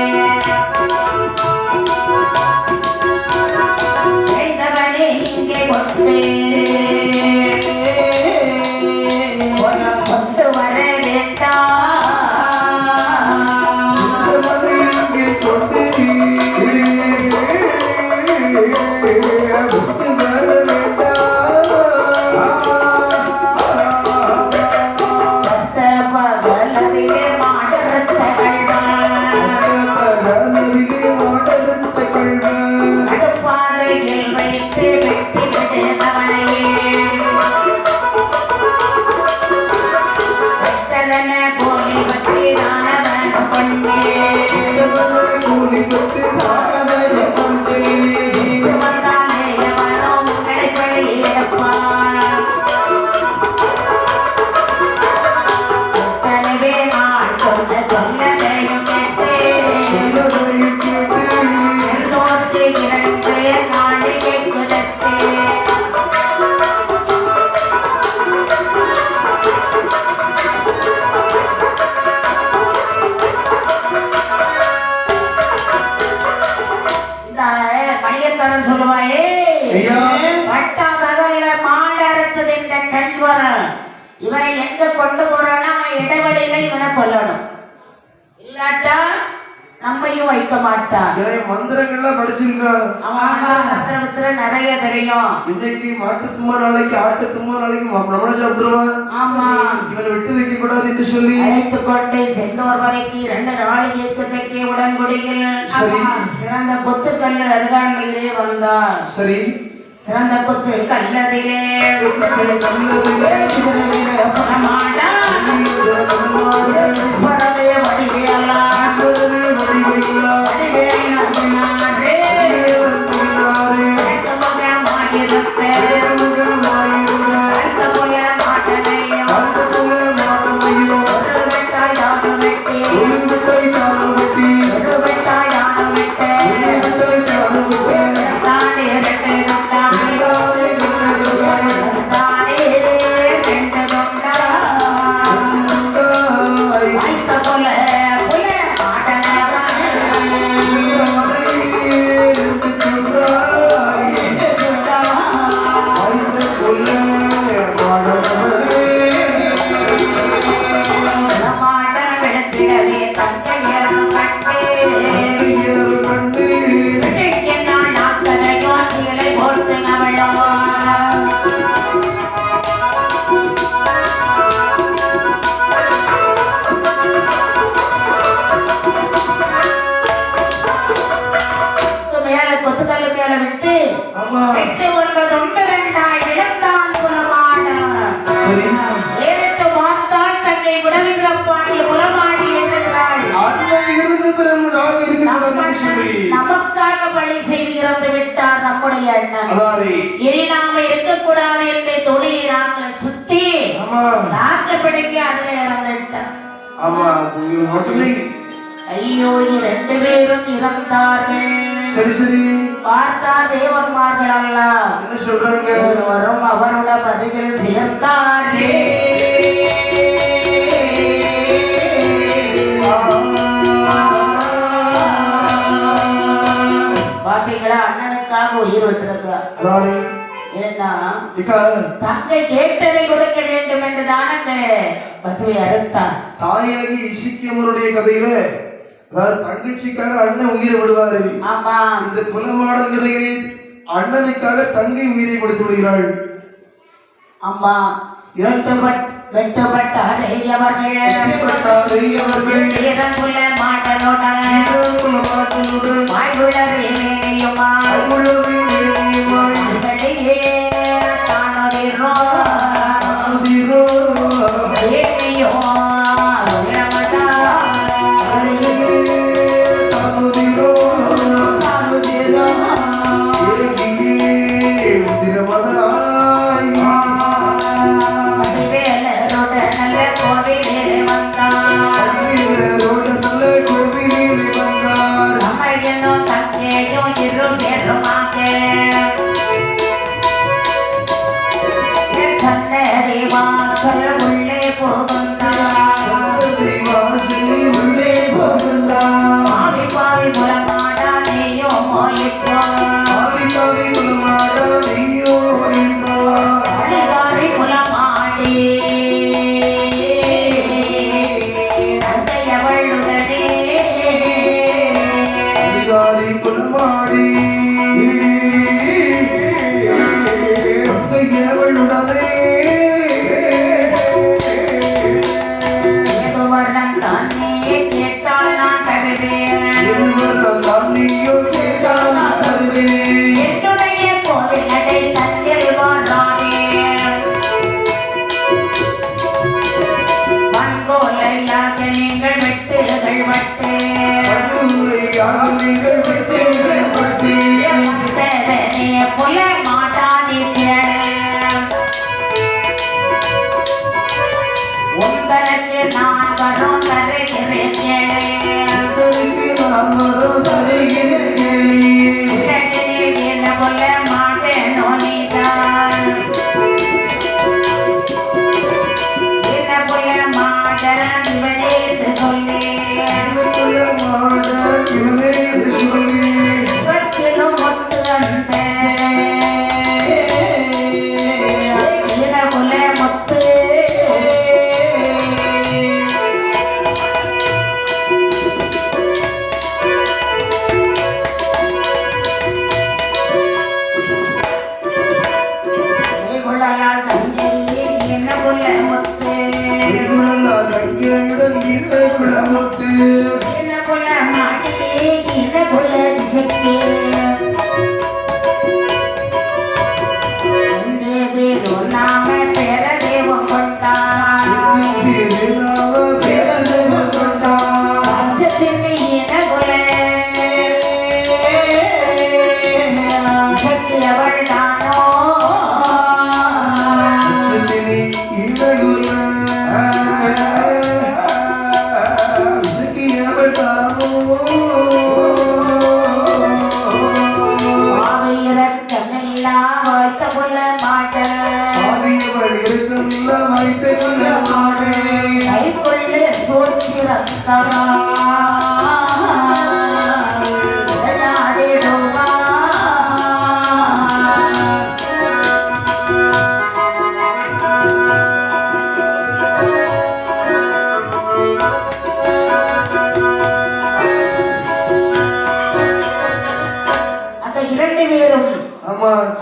முத்து வர வேண்டாம் பட்ட பகலதிலே மாடரத்த பகலிலே மாடரத்த கள்வன் அடுப்பாதையில் வைத்து வெட்டி விடு கவனையே வெட்டதன போலி பற்றி தானவன் கொண்டே கூலி பத்து தானவன் கொண்டே வந்தாலே எவனோ உங்களை பழி எடுப்பான் எத்தனைவே நான் சொன்ன சொல்லதையும் கேட்டேன் சொல்லதையும் கேட்டு செந்தோர்க்கு இரண்டு நாளிகை குதத்தே இந்த மணியத்தரன் சொல்லுவாயே ஐயா. பட்டா பகல்ல மாடு அறுத்தது என்ற கல்வரன் இவரை எங்க கொண்டு போறான்னா அவன் இடைவெளியில இவனை கொல்லணும் இல்லாட்டா நம்மையும் வைக்க மாட்டான் நிறைய மந்திரங்கள்லாம் படிச்சிருக்கான் அவன் மந்திரத்துல நிறைய தெரியும் இன்னைக்கு மாட்டுத்துமா நாளைக்கு ஆட்டுத்துமா நாளைக்கு நம்மள சாப்பிட்டுருவான் ஆமா இவனை விட்டு வைக்க கூடாது என்று சொல்லி அழைத்து கொண்டு செந்தோர் வரைக்கு 2 நாளிகைக்கு தெற்கே உடன்குடியில் சரி. சிறந்த கொத்துக்கல்லு அருகாமையிலே வந்தார் சரி சிறந்த கொத்து கல்லதிலே நல்லதிலே புறமாடா ஈஸ்வரனே வடிவேலா ஈஸ்வரனே வடிவையில்லா வடிவேல் நம்பினாரே வேட்டமுகமாயிருந்தே வேடமுகமாயிருந்த அடுத்தபோல மாட்டனையும் அடுத்தபோல மாட்டமையும் ஒரு வெட்டாய் யாரும் வெட்டி ஒரு விட்டை தானம் வெட்டி ஒரு வெட்டாய் யாரும் விட்டு ஒரு விட்டை தானம் விட்டு தானே ரெண்டு கொண்டானே எல்லாரே விட்டதற்காய் தானே ரெண்டு கொண்டாய் உண்டாய் வைத்த போல புல மாட்டனவன் உண்டாய் என்று சொன்னாய் வைத்த கொல்ல மாடவரே மாடன் விழுத்திடவே தங்கையரும் கண்டே ஐயர் கண்டு நான் நாத்தனையோ சீலை போட்டு அவளோ மேல கொத்துக்கல்லு மேல விட்டு ஆமா 8 9 உண்டரண்டாய் விழுந்தான் புலமாடன் சரி ஏறிட்டு பார்த்தால் தன்னை விடவிடப்பாடிய புலமாடி என்கிறாள் அண்ணன் இருந்து பிறகு நாங்க இருக்க கூடாது என்று சொல்லி நமக்காக பழி செய்து இறந்து விட்டார் நம்முடைய அண்ணன் அதாரே இனி நாம இருக்கக்கூடாது என்று தொழிலை நாங்கள் சுத்தி ஆமா நாக்கு பிடிக்க அதுல இறந்து விட்டார் ஆமா இது மட்டுமே ஐயோ 2 பேரும் இறந்தார்கள் சரி சரி பார்த்தா தேவன்மார்கள் அல்ல என்ன சொல்றாங்க வரும் அவரோட பதிவில் சேர்ந்தார்களே பாத்தீங்களா அண்ணனுக்காக உயிர் விட்டுருக்க அதாரே ஏன்னா இக்கா தங்கை கேட்டதை கொடுக்க வேண்டும் என்றுதான் அந்த பசுவை அறுத்தான் தாயாகி இசிக்கியமருடைய கதையில அதாவது தங்கச்சிக்காக அண்ணன் உயிரை விடுவாரு ஆமா இந்த புலமாடல் கதையிலே அண்ணனுக்காக தங்கை உயிரை கொடுத்து விடுகிறாள் அம்மா வெட்டுப்பட்டாரே அவர்கள் அவர்கள் வீரங்குல மாடனுடன் புலமாடலுடன் வாய்வுளரேயுமா அவ்வளவு வேதியுமாய் வெளியே தானொதிரோ உதிரோ தேவியோ உதிரமதா தானுதிரோ தானுதிரோ ஏகியே உதிரமதாய் வடிவேலரோட நல்ல கோவிலே வந்தார் வீரரோட நல்ல கோவிலிலே வந்தார் அம்மையனோ தங்கையோ 2 பேருமாக அவள் தானோ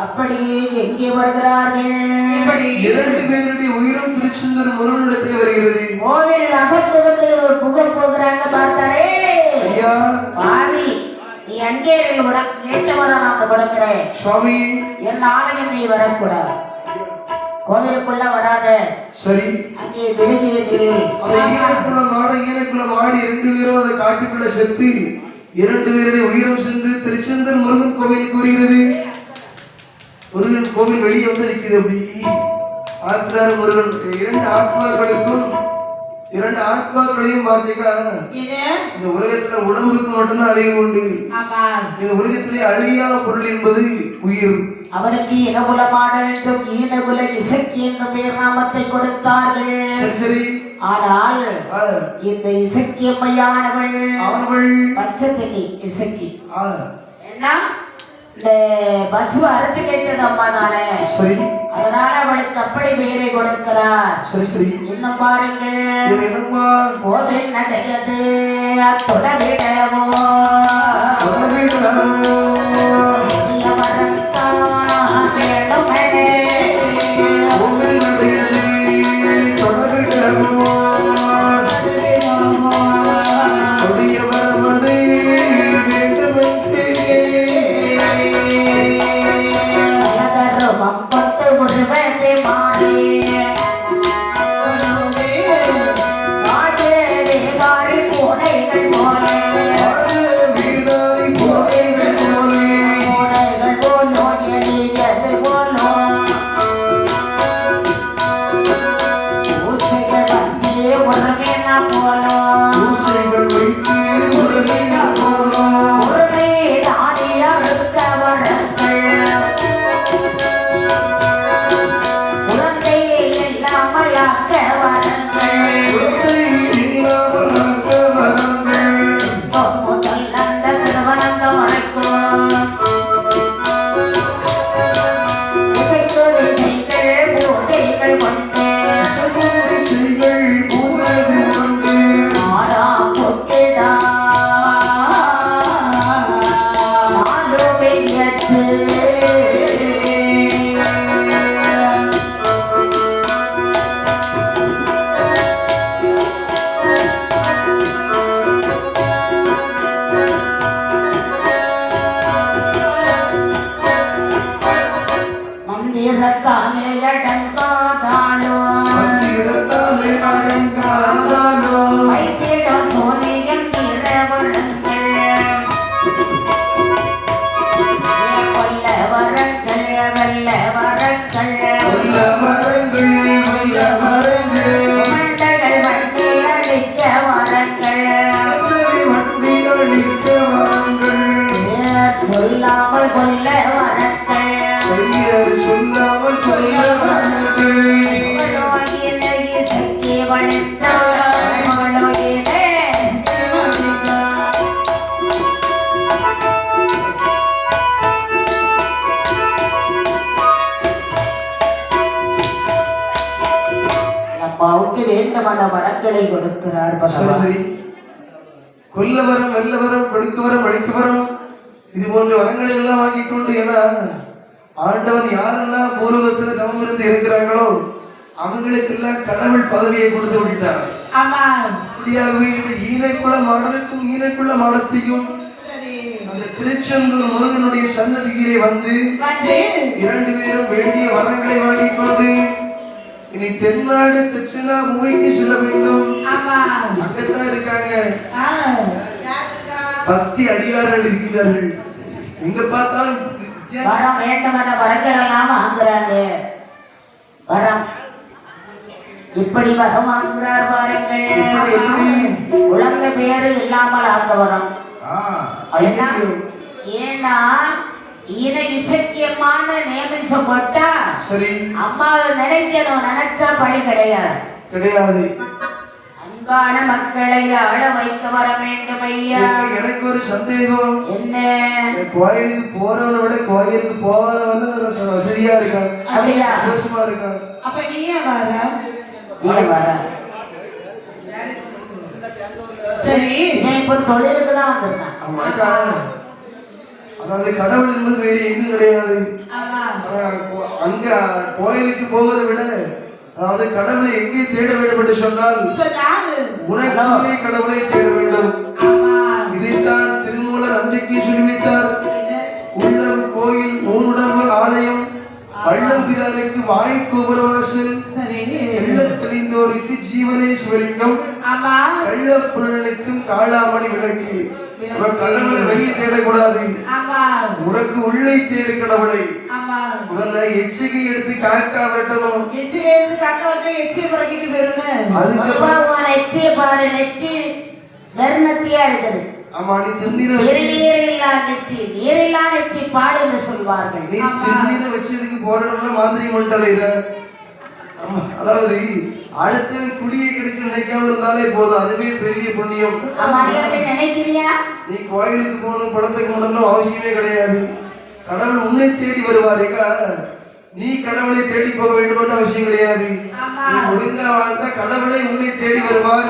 அப்படியே எங்கே வருகிறார்கள்? இரண்டு பேருடைய உயிரும் திருச்செந்தூர் முருகனிடத்தில் வருகிறது. கோவில் அகப்புகத்து புக போகிறாங்க பார்த்தாரே. ஐயா பாவி, நீ அங்கே உனக்கு கேட்ட வர நான் கொடுக்கிறேன். சுவாமி, என் ஆலயம் நீ வரக்கூடாது, கோவிலுக்குள்ள வராத. சரி, அங்கே விலகியதில் அந்த ஈனக்குள்ள மாடு இரண்டு பேரும் அதை காட்டுக்குள்ள செத்து இரண்டு பேருடைய உயிரும் சென்று திருச்செந்தூர் முருகன் கோவிலுக்கு வருகிறது. முருகன் கோவில் வெளியே வந்து நிற்குது. அப்படி ஆற்றார் முருகன் இரண்டு ஆத்மாக்களையும் பார்த்தீங்கன்னா இந்த உலகத்துல உடம்புக்கு மட்டும்தான் அழிவு உண்டு. இந்த உலகத்திலே அழியா பொருள் என்பது உயிர். அவனுக்கு இனகுலமான வேண்டும், ஈனகுல இசக்கி என்ற பெயர் நாமத்தை கொடுத்தார்கள். சரி, ஆனால் இந்த இசக்கியம்மையானவள் பச்சத்தண்ணி இசக்கி என்ன இந்த பசுவை அறுத்து கேட்டது அம்மா தானே. சரி, அதனால அவளுக்கு அப்படி பெயரை கொடுக்கிறார். சரி சரி, இன்னும் பாருங்கள், கோவில் நடக்கிறது தொடவிடவோ அம்மாவுக்கு வேண்டுமான வரங்களை கொடுக்கிறார். சரி, கொல்ல வரம், வெல்ல வரம், கொடுக்க வரம், அழிக்க வரம், இது போன்ற வரங்களை எல்லாம் வாங்கி கொண்டு, ஏன்னா ஆண்டவன் யாரெல்லாம் பூர்வத்தில் தவம் இருந்து இருக்கிறாங்களோ அவங்களுக்கெல்லாம் கடவுள் பதவியை கொடுத்து விட்டார். அப்படியாகவே இந்த ஈனைக்குள்ள மாடனுக்கும் ஈனைக்குள்ள மாடத்தையும் அந்த திருச்செந்தூர் முருகனுடைய சன்னதியிலே வந்து இரண்டு பேரும் வேண்டிய வரங்களை வாங்கி கொண்டு இனி தென்னாடு தட்சிணா பூமிக்கு செல்ல வேண்டும். அங்கத்தான் இருக்காங்க பக்தி அடியார்கள் இருக்கிறார்கள். எங்க பார்த்தா வரம் வேண்டுமென வரங்கள் எல்லாம் வாங்குறாங்க. வரம் இப்படி வரம் வாங்குகிறார் பாருங்கள். குழந்தை பேரு இல்லாமல் ஆக்க வரம். ஏன்னா இசக்கியமான நியமிசம் போட்டா சரி அம்மாவை நினைக்கணும், நினைச்சா பழி கிடையாது. அன்பான மக்களை ஆள வைக்க வர வேண்டும் ஐயா. எனக்கு ஒரு சந்தேகம். என்ன? கோயிலுக்கு போறவனை விட கோயிலுக்கு போகாதவன் வசதியா இருக்கா? அப்படியா? சந்தோஷமா இருக்கா? அப்ப நீயே வர. சரி இப்ப தொழிலுக்கு தான் வந்திருக்கான். ஆமாக்கா, அதாவது கடவுள் என்பது வேறு எங்கும் கிடையாது. அங்க கோயிலுக்கு போவதை விட அதாவது கடவுளை எங்கே தேட வேண்டும் என்று சொன்னால் உனக்கு கடவுளை தேட வேண்டும். இதைத்தான் திருமூலர் அன்றைக்கு சொல்லி வைத்தார். உள்ளம் கோயில், ஊனுடம்பு ஆலயம், வள்ளம் பிதாருக்கு வாய்க்கோபுரவாசல், எள்ளத் தெளிந்தோருக்கு ஜீவனே சிவலிங்கம், கள்ளப் புலனுக்கும் காளாமணி விளக்கு. கடவுளை வெளியே தேடக்கூடாது, உனக்கு உள்ளே தேடு கடவுளை. முதல்ல எச்சரிக்கை எடுத்து காக்கா வெட்டணும். அதுக்கப்புறம் நெற்றிய பாரு, நெற்றி நெருநத்தியா இருக்குது. ஆமா, நீ திருநீரை நீரில்லா நெற்றி பாடு என்று சொல்வார்கள். நீ திருநீரை வச்சதுக்கு போறோம்னா மாதிரி மண்டலையில. அதாவது அடுத்தவன் குடியை கிடைக்க நினைக்காம இருந்தாலே போதும், அதுவே பெரிய புண்ணியம். நினைக்கிறியா? நீ கோயிலுக்கு போகணும், படத்துக்கு போகணும் அவசியமே கிடையாது. கடவுள் உன்னை தேடி வருவாருக்கா. நீ கடவுளை தேடி போக வேண்டும் அவசியம் கிடையாது. நீ ஒழுங்கா வாழ்ந்தா கடவுளை உன்னை தேடி வருவார்,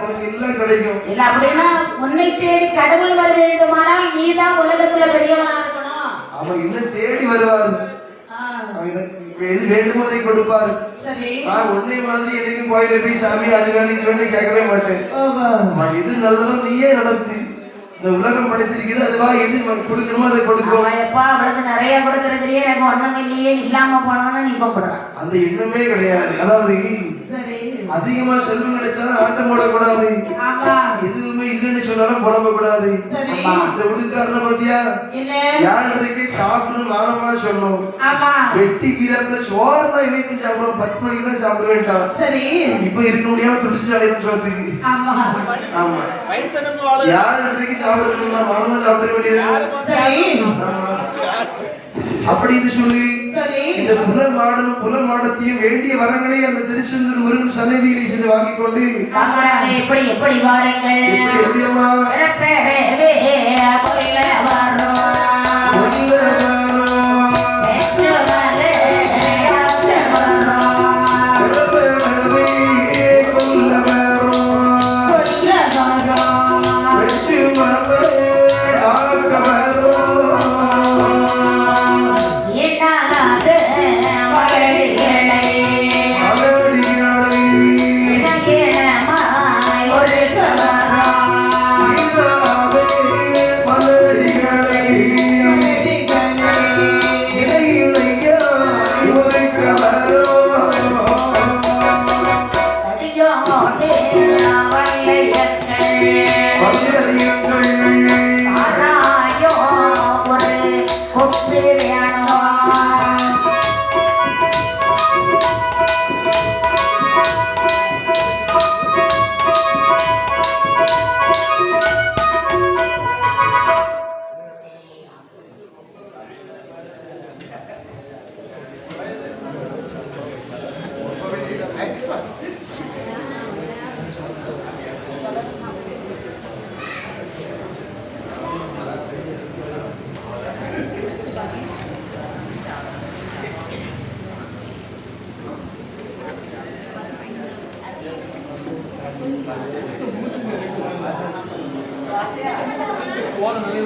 உனக்கு எல்லாம் கிடைக்கும். இல்ல அப்படின்னா உன்னை தேடி கடவுள் வர வேண்டுமானால் நீதான் உலகத்துல பெரியவனா இருக்கணும். அவன் இன்னும் தேடி வருவார், எது வேண்டுமோ அதை கொடுப்பார். நான் உன்னை மாதிரி எனக்கு கோயில போய் சாமி அது வேணும் இது வேணும் கேட்கவே மாட்டேன். இது நல்லதும் நீயே நடத்து. இந்த உலகம் படைத்திருக்கிறது, அதுவா எது கொடுக்கணுமோ அதை கொடுக்கும். அவளுக்கு நிறைய கொடுத்துருக்கிறியே, எனக்கு ஒண்ணும் இல்லையே, இல்லாம போனோம்னு நீ கூப்பிடுற. அந்த எண்ணமே கிடையாது. அதாவது அதிகமா செல்வம் கிடைச்சாலும் ஆட்டம் போடக்கூடாது, எதுவுமே இல்லைன்னு சொன்னாலும் புலம்ப கூடாது. இந்த உடுக்காரன பத்தியா யாருக்கு சாப்பிடணும் மானமா சொன்னோம். வெட்டி வீரத்துல சோறு தான் இவைக்கும் சாப்பிடுவோம், 10 மணிக்கு தான் சாப்பிட வேண்டாம். இப்ப இருக்க முடியாம துடிச்சு அடையணும் சோத்துக்கு. ஆமா, யாருக்கு சாப்பிடணும்னா மானமா சாப்பிட வேண்டியது. அப்படின்னு சொல்லி இந்த புலன் மாடத்தையும் வேண்டிய வரங்களை அந்த திருச்செந்தூர் முருகன் சன்னதியிலே சென்று வாங்கிக் கொண்டு எப்படி வாருங்கள், எப்படியம்மா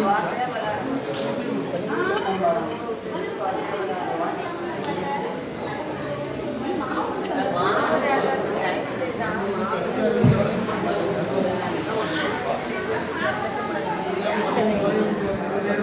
வாசையா